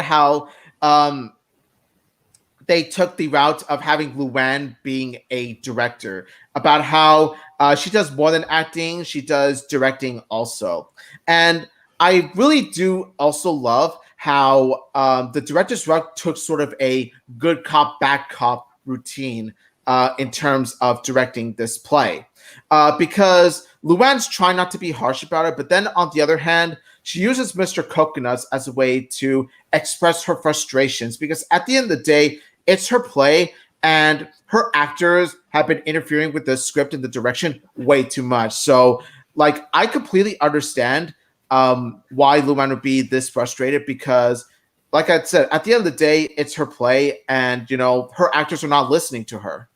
Speaker 2: how they took the route of having Luanne being a director, about how she does more than acting, she does directing also. And I really do also love how the director's cut took sort of a good cop, bad cop routine in terms of directing this play. Because Luanne's trying not to be harsh about it, but then on the other hand, she uses Mr. Coconuts as a way to express her frustrations because at the end of the day, it's her play and her actors have been interfering with the script and the direction way too much. So, like, I completely understand why Luanne would be this frustrated because, like I said, at the end of the day, it's her play and, her actors are not listening to her.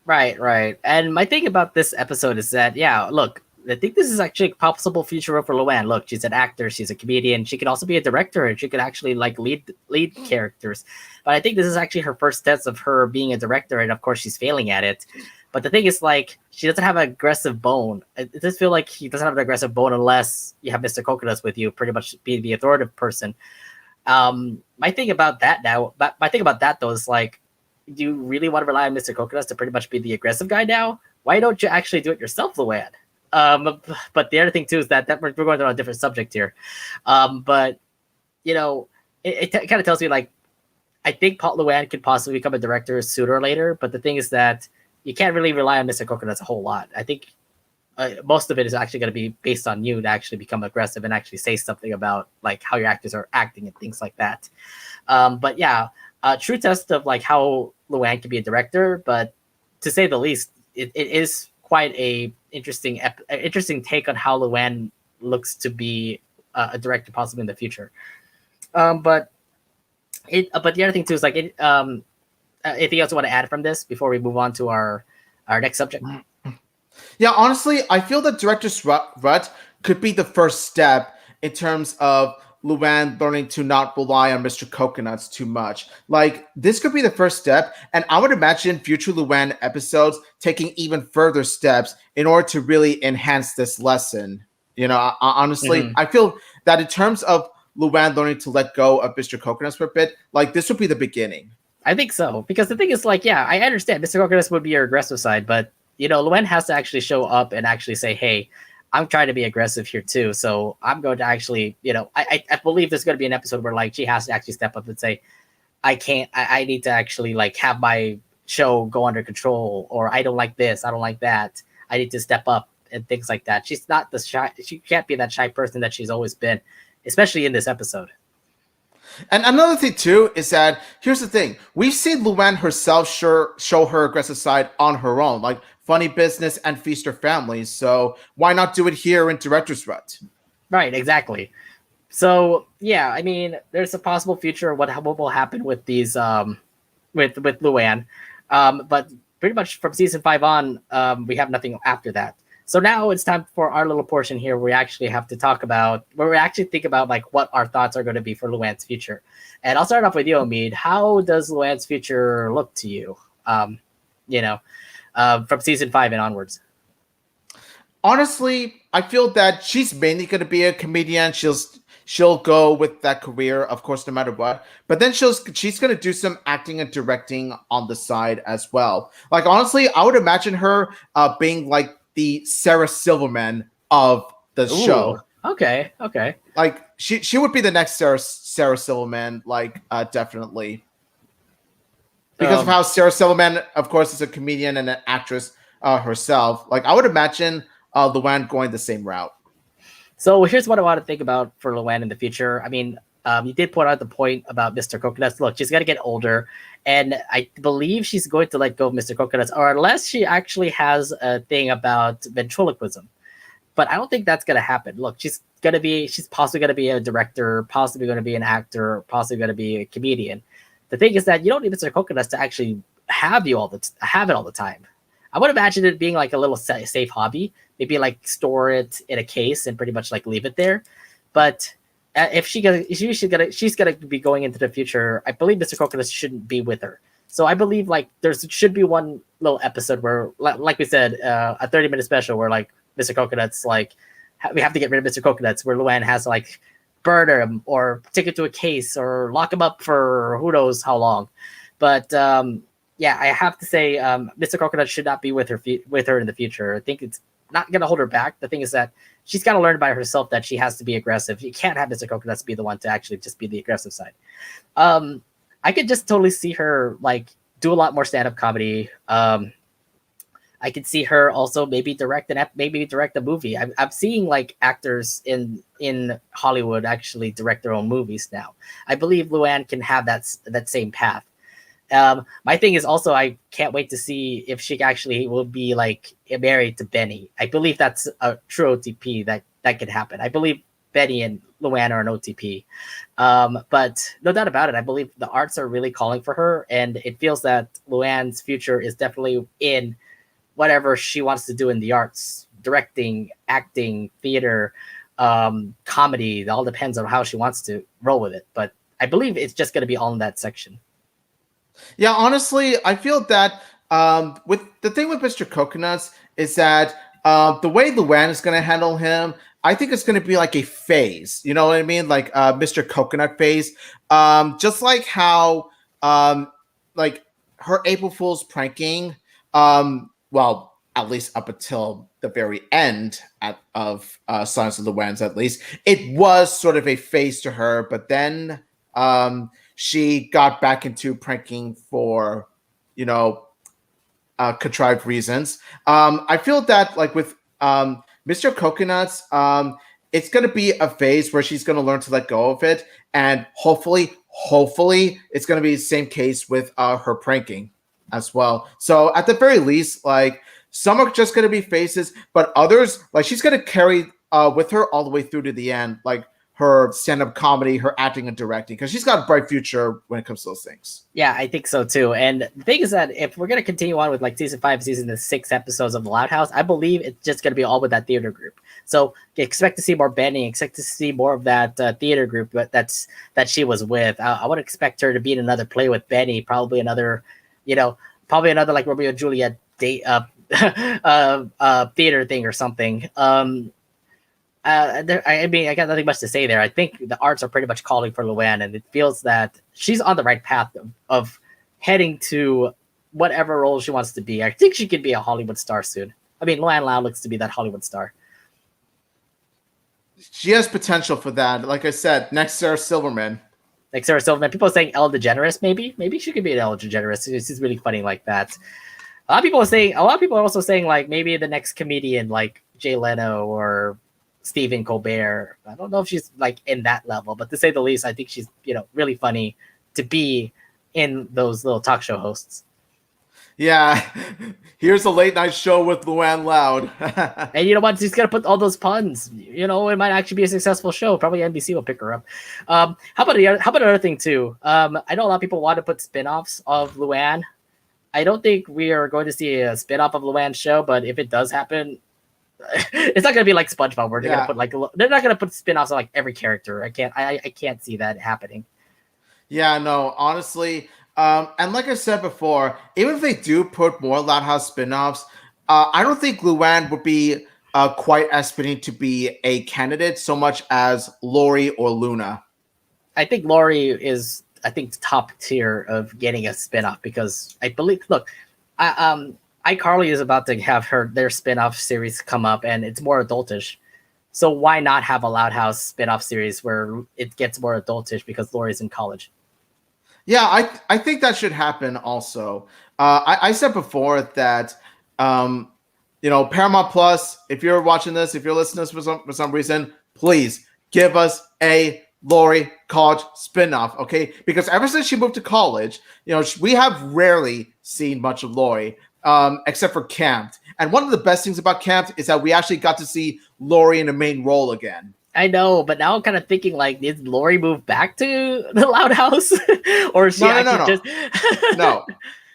Speaker 1: Right, right. And my thing about this episode is that, yeah, look, I think this is actually a possible future role for Luanne. Look, she's an actor, she's a comedian, she could also be a director, and she could actually like lead characters. But I think this is actually her first steps of her being a director, and of course she's failing at it. But the thing is, like, she doesn't have an aggressive bone. It does feel like he doesn't have an aggressive bone unless you have Mr. Coconuts with you, pretty much being the authoritative person. My thing about that though is like, do you really want to rely on Mr. Coconuts to pretty much be the aggressive guy now? Why don't you actually do it yourself, Luanne? But the other thing too is that we're going on a different subject here. But it kind of tells me like I think Luanne could possibly become a director sooner or later. But the thing is that you can't really rely on Mr. Coconuts a whole lot. I think most of it is actually going to be based on you to actually become aggressive and actually say something about like how your actors are acting and things like that. But yeah, true test of like how Luanne can be a director, but to say the least, it is quite a interesting take on how Luanne looks to be a director possibly in the future. But the other thing too is like anything else you want to add from this before we move on to our next subject?
Speaker 2: Yeah, honestly, I feel that director's rut could be the first step in terms of Luanne learning to not rely on Mr. Coconuts too much. Like, this could be the first step, and I would imagine future Luanne episodes taking even further steps in order to really enhance this lesson. Honestly, I feel that in terms of Luanne learning to let go of Mr. Coconuts for a bit, like, this would be the beginning.
Speaker 1: I think so, because the thing is, like, yeah, I understand Mr. Coconuts would be your aggressive side, but, Luanne has to actually show up and actually say, hey, I'm trying to be aggressive here too. So I'm going to actually, I believe there's going to be an episode where like she has to actually step up and say, I need to actually like have my show go under control, or I don't like this, I don't like that. I need to step up and things like that. She's not she can't be that shy person that she's always been, especially in this episode.
Speaker 2: And another thing too is that here's the thing: we've seen Luanne herself show her aggressive side on her own, like Funny Business and Feast Her Family. So why not do it here in Director's Rut?
Speaker 1: Right, exactly. So yeah, I mean, there's a possible future of what will happen with these with Luanne, but pretty much from season 5 on, we have nothing after that. So now it's time for our little portion here where we actually have to talk about, where we actually think about like what our thoughts are going to be for Luanne's future. And I'll start off with you, Omid. How does Luanne's future look to you? From season 5 and onwards.
Speaker 2: Honestly, I feel that she's mainly going to be a comedian. She'll go with that career, of course, no matter what. But then she's going to do some acting and directing on the side as well. Like, honestly, I would imagine her being like the Sarah Silverman of the show.
Speaker 1: Okay.
Speaker 2: Like, she would be the next Sarah Silverman, like, definitely. Because of how Sarah Silverman, of course, is a comedian and an actress herself. Like, I would imagine Luanne going the same route.
Speaker 1: So here's what I want to think about for Luanne in the future. I mean, you did point out the point about Mr. Coconuts. Look, she's got to get older, and I believe she's going to let go of Mr. Coconuts, or unless she actually has a thing about ventriloquism. But I don't think that's going to happen. Look, she's possibly going to be a director, possibly going to be an actor, possibly going to be a comedian. The thing is that you don't need Mr. Coconuts to actually have it all the time. I would imagine it being like a little safe hobby, maybe like store it in a case and pretty much like leave it there. But if she's gonna be going into the future, I believe Mr. Coconuts shouldn't be with her. So I believe like there should be one little episode where, like we said, a 30-minute special where like Mr. Coconuts, like we have to get rid of Mr. Coconuts, where Luanne has to like burn him or take it to a case or lock him up for who knows how long. But yeah, I have to say, Mr. Coconut should not be with her in the future. I think it's not going to hold her back. The thing is that she's got to learn by herself that she has to be aggressive. You can't have Mr. Coconuts be the one to actually just be the aggressive side. I could just totally see her like do a lot more stand-up comedy. I could see her also maybe direct a movie. I'm seeing like actors in Hollywood actually direct their own movies now. I believe Luanne can have that same path. My thing is also I can't wait to see if she actually will be like married to Benny. I believe that's a true OTP that could happen. I believe Benny and Luanne are an OTP. But no doubt about it, I believe the arts are really calling for her, and it feels that Luanne's future is definitely in whatever she wants to do in the arts, directing, acting, theater, comedy. It all depends on how she wants to roll with it. But I believe it's just going to be all in that section.
Speaker 2: Yeah, honestly, I feel that with the thing with Mr. Coconuts is that the way Luanne is going to handle him, I think it's going to be like a phase. You know what I mean? Like Mr. Coconut phase. Just like how like her April Fool's pranking, well, at least up until the very end of Silence of the Lambs, at least, it was sort of a phase to her. But then she got back into pranking for, contrived reasons. I feel that like with Mr. Coconuts, it's going to be a phase where she's going to learn to let go of it. And hopefully it's going to be the same case with her pranking as well. So at the very least, like some are just going to be phases, but others, like she's going to carry with her all the way through to the end, like her stand-up comedy, her acting and directing, because she's got a bright future when it comes to those things.
Speaker 1: Yeah, I think so too. And the thing is that if we're going to continue on with like season 5, season 6 episodes of The Loud House, I believe it's just going to be all with that theater group. So expect to see more Benny, expect to see more of that theater group that she was with. I would expect her to be in another play with Benny, probably another like Romeo and Juliet date theater thing or something. I mean, I got nothing much to say there. I think the arts are pretty much calling for Luanne, and it feels that she's on the right path of heading to whatever role she wants to be. I think she could be a Hollywood star soon. I mean, Luanne Loud looks to be that Hollywood star.
Speaker 2: She has potential for that. Like I said, next Sarah Silverman.
Speaker 1: Like Sarah Silverman. People are saying Ellen DeGeneres, maybe. Maybe she could be an Ellen DeGeneres. She's really funny like that. A lot of people are also saying like maybe the next comedian like Jay Leno or Stephen Colbert. I don't know if she's like in that level, but to say the least, I think she's really funny to be in those little talk show hosts.
Speaker 2: Yeah, here's a late night show with Luan Loud.
Speaker 1: And you know what? She's gonna put all those puns. It might actually be a successful show. Probably NBC will pick her up. How about another thing too? I know a lot of people want to put spin-offs of Luanne. I don't think we are going to see a spin-off of Luanne's show, but if it does happen, it's not gonna be like SpongeBob where they're gonna put they're not gonna put spin-offs on like every character. I can't see that happening.
Speaker 2: Yeah, no, honestly, and like I said before, even if they do put more Loud House spin-offs, I don't think Luanne would be quite as fitting to be a candidate so much as Lori or Luna.
Speaker 1: I think Lori is top tier of getting a spin-off because I believe iCarly is about to have their spin-off series come up, and it's more adultish. So why not have a Loud House spin-off series where it gets more adultish because Lori's in college?
Speaker 2: Yeah, I think that should happen also. I said before that, Paramount Plus, if you're watching this, if you're listening to this for some reason, please give us a Lori college spinoff, okay? Because ever since she moved to college, we have rarely seen much of Lori. Except for Camped. And one of the best things about Camped is that we actually got to see Lori in a main role again.
Speaker 1: I know, but now I'm kind of thinking like, did Lori move back to the Loud House? Or is she just...
Speaker 2: No,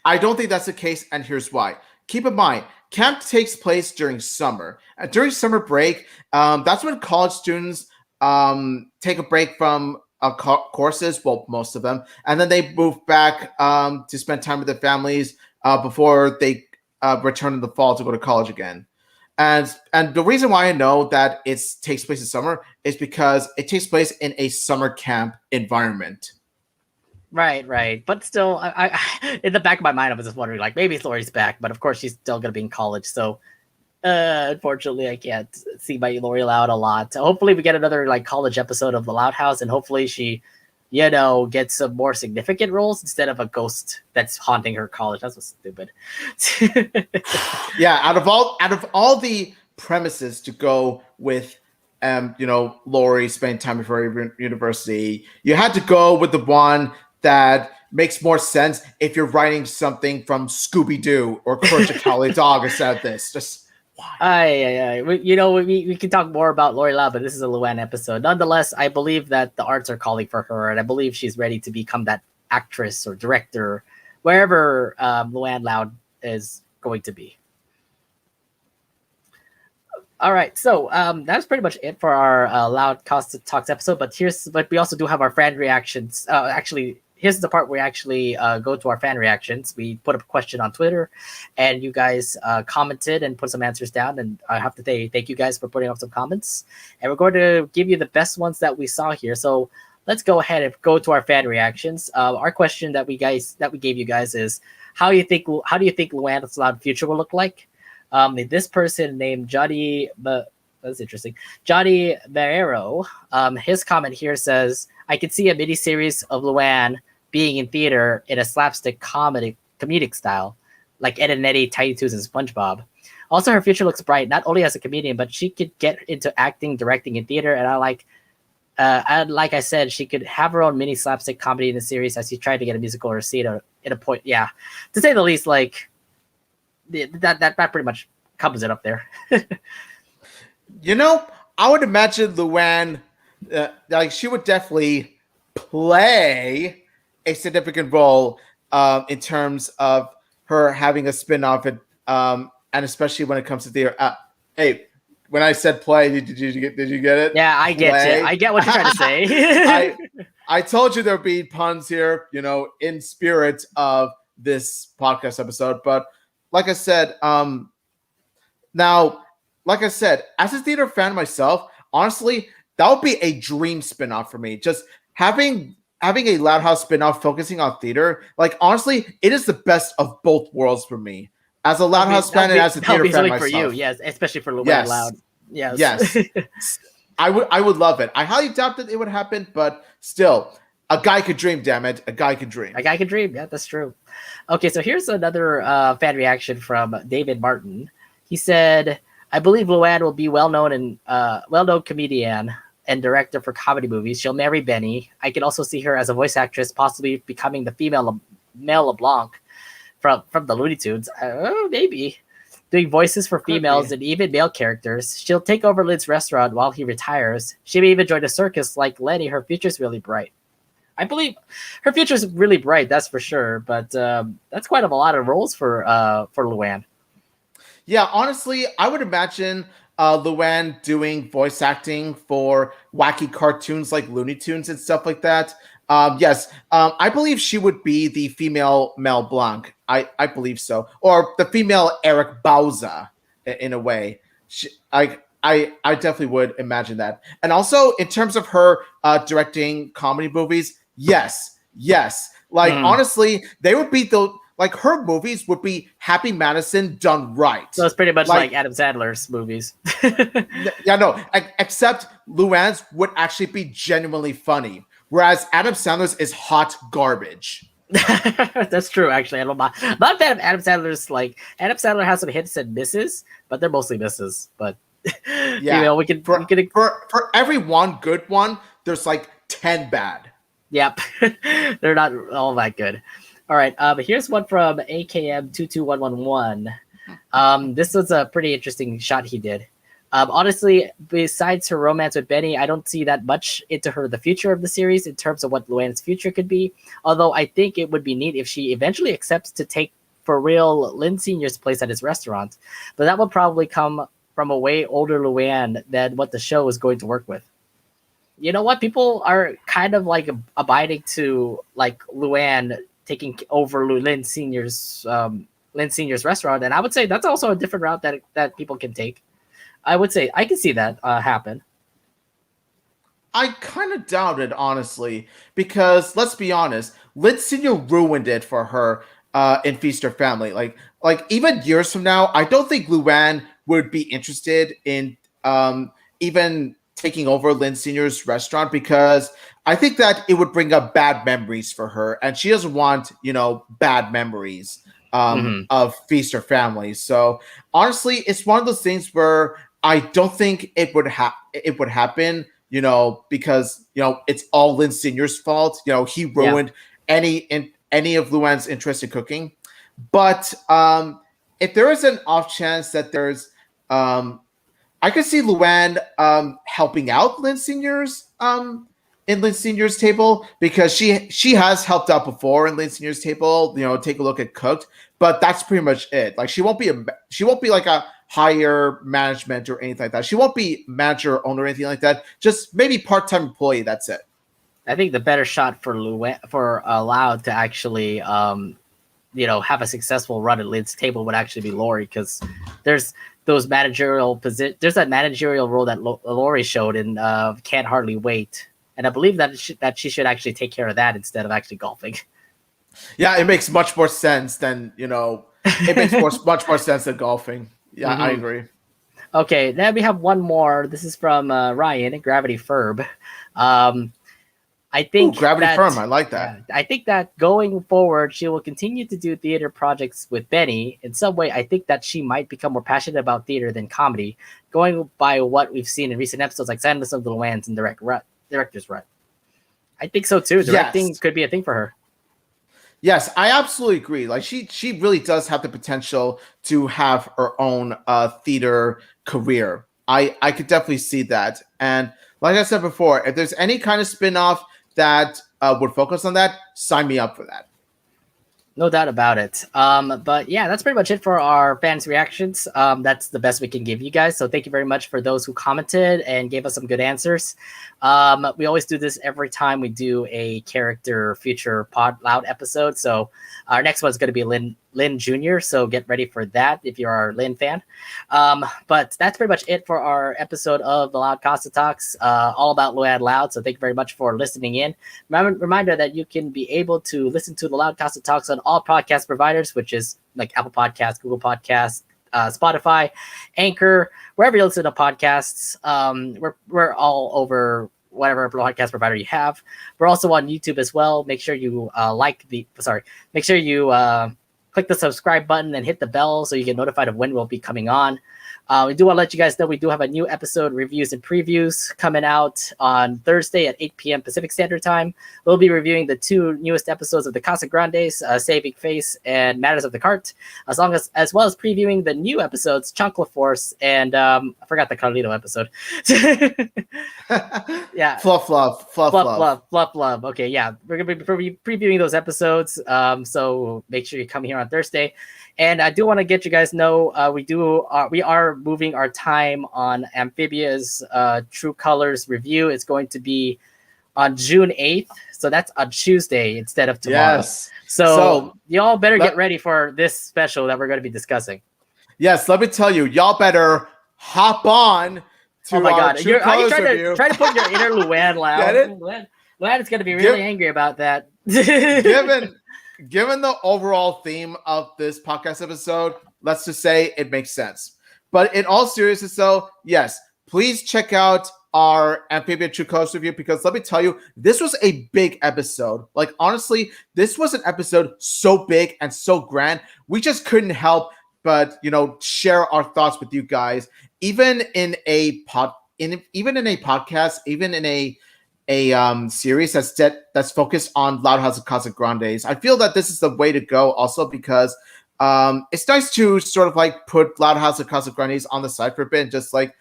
Speaker 2: I don't think that's the case, and here's why. Keep in mind, Camp takes place during summer. During summer break, that's when college students take a break from courses, well, most of them, and then they move back to spend time with their families before they return in the fall to go to college again. And the reason why I know that it takes place in summer is because it takes place in a summer camp environment.
Speaker 1: Right. But still, I in the back of my mind, I was just wondering, like, maybe Lori's back, but of course she's still going to be in college. So Unfortunately, I can't see my Lori Loud a lot. Hopefully, we get another like college episode of the Loud House, and hopefully she, gets some more significant roles instead of a ghost that's haunting her college. That's what's stupid.
Speaker 2: Yeah, out of all the premises to go with, Lori spending time with her university, you had to go with the one that makes more sense if you're writing something from Scooby Doo or Courage the Cowardly Dog instead of this. Just why?
Speaker 1: We can talk more about Lori Loud, but this is a Luanne episode. Nonetheless, I believe that the arts are calling for her, and I believe she's ready to become that actress or director, wherever Luanne Loud is going to be. All right, so that's pretty much it for our LoudCasa Talks episode. But we also do have our fan reactions. Here's the part where we actually go to our fan reactions. We put up a question on Twitter, and you guys commented and put some answers down. And I have to say thank you guys for putting up some comments. And we're going to give you the best ones that we saw here. So let's go ahead and go to our fan reactions. Our question that we gave you guys is how do you think Luanne Loud future will look like? This person named Johnny, that's interesting. Johnny Barrero, his comment here says, I could see a miniseries of Luanne being in theater in a slapstick comedic style, like Ed and Eddie, Tiny Toons, and SpongeBob. Also, her future looks bright, not only as a comedian, but she could get into acting, directing, and theater. And like I said, she could have her own mini slapstick comedy in the series as she tried to get a musical or seat at a point. Yeah, to say the least, like that pretty much covers it up there.
Speaker 2: I would imagine Luanne, she would definitely play a significant role in terms of her having a spin-off, and especially when it comes to theater. Hey, when I said play, did you get it?
Speaker 1: Yeah, I get it. I get what you're trying to say.
Speaker 2: I told you there'd be puns here, in spirit of this podcast episode. But like I said, as a theater fan myself, honestly, that would be a dream spinoff for me. Just having a Loud House spinoff focusing on theater, like honestly, it is the best of both worlds for me. As a Loud House fan and as a theater fan myself.
Speaker 1: For you, yes, especially for Luanne Loud.
Speaker 2: Yes. I would love it. I highly doubt that it would happen, but still, a guy could dream, damn it. A guy could dream.
Speaker 1: A guy could dream, yeah, that's true. Okay, so here's another fan reaction from David Martin. He said, I believe Luanne will be well-known comedian and director for comedy movies. She'll marry Benny. I can also see her as a voice actress, possibly becoming the female Mel LeBlanc from the Looney Tunes. Maybe. Doing voices for females and even male characters. She'll take over Lid's restaurant while he retires. She may even join a circus like Lenny. Her future's really bright. I believe her future's really bright, that's for sure. But that's quite a lot of roles for Luanne.
Speaker 2: Yeah, honestly, I would imagine Luanne doing voice acting for wacky cartoons like Looney Tunes and stuff like that. Yes, I believe she would be the female Mel Blanc. I believe so, or the female Eric Bauza in a way. I definitely would imagine that. And also in terms of her directing comedy movies, yes. Like honestly, they would be her movies would be Happy Madison done right.
Speaker 1: So it's pretty much like Adam Sandler's movies.
Speaker 2: Yeah, no, except Luanne's would actually be genuinely funny, whereas Adam Sandler's is hot garbage.
Speaker 1: That's true, actually. I'm not a fan of Adam Sandler's. Like, Adam Sandler has some hits and misses, but they're mostly misses. But
Speaker 2: yeah, for every one good one, there's like 10 bad.
Speaker 1: Yep, they're not all that good. All right, here's one from AKM22111. This was a pretty interesting shot he did. Honestly, besides her romance with Benny, I don't see that much into the future of the series in terms of what Luanne's future could be. Although I think it would be neat if she eventually accepts to take for real Lynn Sr.'s place at his restaurant. But that will probably come from a way older Luanne than what the show is going to work with. You know what? People are kind of like abiding to like Luanne taking over Lynn Sr.'s restaurant, and I would say that's also a different route that people can take. I would say I can see that happen.
Speaker 2: I kind of doubt it, honestly, because let's be honest, Lynn Sr. ruined it for her in Feast or Family. Like even years from now, I don't think Luanne would be interested in even taking over Lynn Senior's restaurant, because I think that it would bring up bad memories for her, and she doesn't want, bad memories of Feast or Family. So honestly, it's one of those things where I don't think it would happen, because it's all Lynn Senior's fault. He ruined any of Luanne's interest in cooking. But if there is an off chance that there's I could see Luanne helping out Lynn Senior's in Lynn Senior's table, because she has helped out before in Lynn Senior's table. Take a look at Cooked, but that's pretty much it. Like she won't be like a higher management or anything like that. She won't be manager or owner or anything like that. Just maybe part-time employee. That's it.
Speaker 1: I think the better shot for Loud to actually have a successful run at Lynn's table would actually be Lori, because there's those managerial there's that managerial role that Lori showed in Can't Hardly Wait, and I believe that she should actually take care of that instead of actually golfing.
Speaker 2: Yeah, it makes much more sense than it makes much more sense than golfing. Yeah, I agree.
Speaker 1: Okay, then we have one more. This is from Ryan at Gravity Ferb. I think
Speaker 2: Gravity Firm. I like that.
Speaker 1: I think that going forward, she will continue to do theater projects with Benny. In some way, I think that she might become more passionate about theater than comedy, going by what we've seen in recent episodes like Silence of the Luannes and Director's Rut. I think so too. Directing could be a thing for her.
Speaker 2: Yes, I absolutely agree. Like she really does have the potential to have her own theater career. I could definitely see that. And like I said before, if there's any kind of spin-off that would focus on that, sign me up for that.
Speaker 1: No doubt about it. But yeah, that's pretty much it for our fans' reactions. That's the best we can give you guys. So thank you very much for those who commented and gave us some good answers. We always do this every time we do a character future Pod Loud episode. So our next one's going to be Lynn Jr. So get ready for that if you're our Lynn fan. But that's pretty much it for our episode of the LoudCasa Talks, all about Luanne Loud. So thank you very much for listening in. Reminder that you can be able to listen to the LoudCasa Talks on all podcast providers, which is like Apple Podcasts, Google Podcasts, Spotify, Anchor, wherever you listen to podcasts. We're all over whatever podcast provider you have. We're also on YouTube as well. Make sure you make sure you click the subscribe button and hit the bell so you get notified of when we'll be coming on. We do want to let you guys know we do have a new episode reviews and previews coming out on Thursday at 8 p.m. Pacific Standard Time. We'll be reviewing the 2 newest episodes of the Casa Grandes, Saving Face and Matters of the Cart, as well as previewing the new episodes, Chunkla Force and I forgot the Carlito episode. Yeah,
Speaker 2: Fluff Love.
Speaker 1: Okay, yeah, we're going to be previewing those episodes. So make sure you come here on Thursday. And I do want to get you guys know we are moving our time on Amphibia's True Colors review. It's going to be on June 8th, so that's on Tuesday instead of tomorrow.
Speaker 2: Yes.
Speaker 1: So y'all better get ready for this special that we're going to be discussing.
Speaker 2: Yes, let me tell you, y'all better hop on to
Speaker 1: oh my God.
Speaker 2: True Colors review.
Speaker 1: Try to put your inner Luanne Loud.
Speaker 2: Get it?
Speaker 1: Luanne is going to be really angry about that.
Speaker 2: Given the overall theme of this podcast episode, let's just say it makes sense. But in all seriousness, though, yes, please check out our Amphibia True Colors review, because let me tell you, this was a big episode. Like, honestly, this was an episode so big and so grand, we just couldn't help but, share our thoughts with you guys. Even in a podcast, even in a series that's focused on LoudCasa Grandes. I feel that this is the way to go also, because it's nice to sort of like put LoudCasa Grandes on the side for a bit and just like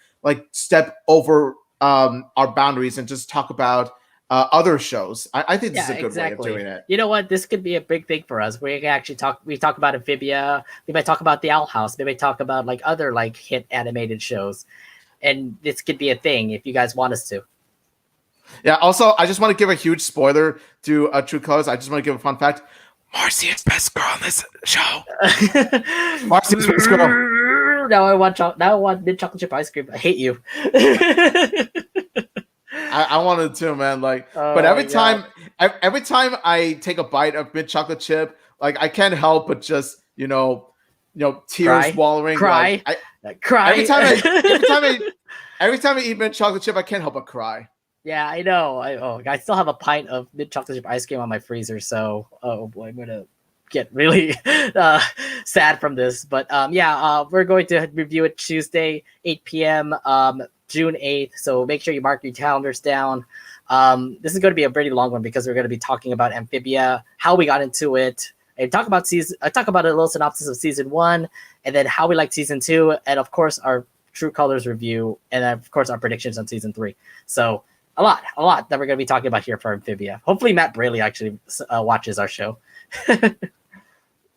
Speaker 2: step over our boundaries and just talk about other shows. I think this is a good way of doing it.
Speaker 1: You know what? This could be a big thing for us. We actually talk about Amphibia. We might talk about the Owl House. We might talk about like other like hit animated shows. And this could be a thing if you guys want us to.
Speaker 2: Yeah, also, I just want to give a huge spoiler to True Colors. I just want to give a fun fact. Marcy is best girl on this show. Marcy is best girl.
Speaker 1: Now I want mint chocolate chip ice cream. I hate you.
Speaker 2: I wanted to, man. But every time I take a bite of mint chocolate chip, like I can't help but just tears wallowing.
Speaker 1: Cry. Cry.
Speaker 2: Every time I eat mint chocolate chip, I can't help but cry.
Speaker 1: Yeah, I know. I still have a pint of mint chocolate chip ice cream on my freezer, so oh boy, I'm gonna get really sad from this. But we're going to review it Tuesday, 8 p.m. June 8th. So make sure you mark your calendars down. This is going to be a pretty long one because we're going to be talking about Amphibia, how we got into it, and talk about a little synopsis of season 1, and then how we like season 2, and of course our True Colors review, and of course our predictions on season 3. So a lot that we're going to be talking about here for Amphibia. Hopefully Matt Braley actually watches our show.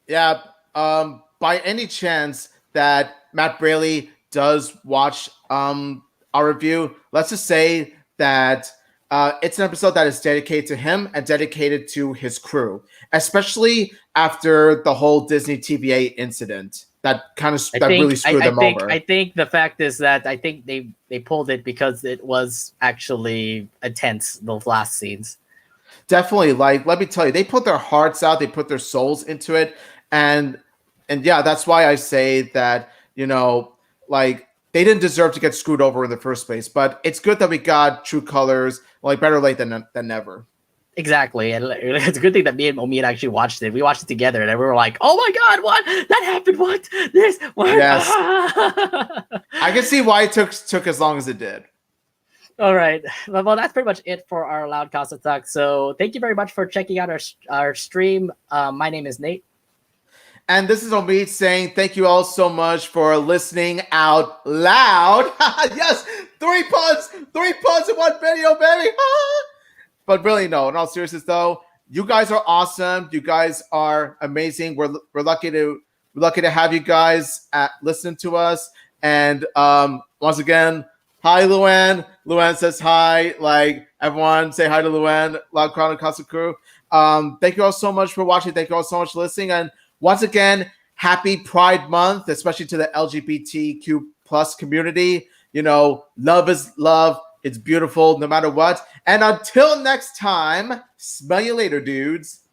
Speaker 2: Yeah. By any chance that Matt Braley does watch our review, let's just say that it's an episode that is dedicated to him and dedicated to his crew, especially after the whole Disney TVA incident that really screwed them over.
Speaker 1: I think the fact is that I think they pulled it because it was actually intense, those last scenes.
Speaker 2: Definitely. Like, let me tell you, they put their hearts out, they put their souls into it. And yeah, that's why I say that, like, they didn't deserve to get screwed over in the first place. But it's good that we got True Colors, like, better late than never.
Speaker 1: Exactly. And it's a good thing that me and Omid actually watched it. We watched it together and we were like, oh my God, what? That happened. What? This? What?
Speaker 2: Yes. I can see why it took as long as it did.
Speaker 1: All right. Well, that's pretty much it for our LoudCasa Talks. So thank you very much for checking out our stream. My name is Nate.
Speaker 2: And this is Omid saying thank you all so much for listening out loud. Yes, 3 puns in one video, baby. But really, no, in all seriousness, though, you guys are awesome. You guys are amazing. We're lucky to have you guys listen to us. And once again, hi, Luanne. Luanne says hi. Like, everyone say hi to Luanne, LoudCasa crew. Thank you all so much for watching. Thank you all so much for listening. And once again, happy Pride Month, especially to the LGBTQ plus community. Love is love. It's beautiful no matter what. And until next time, smell you later, dudes.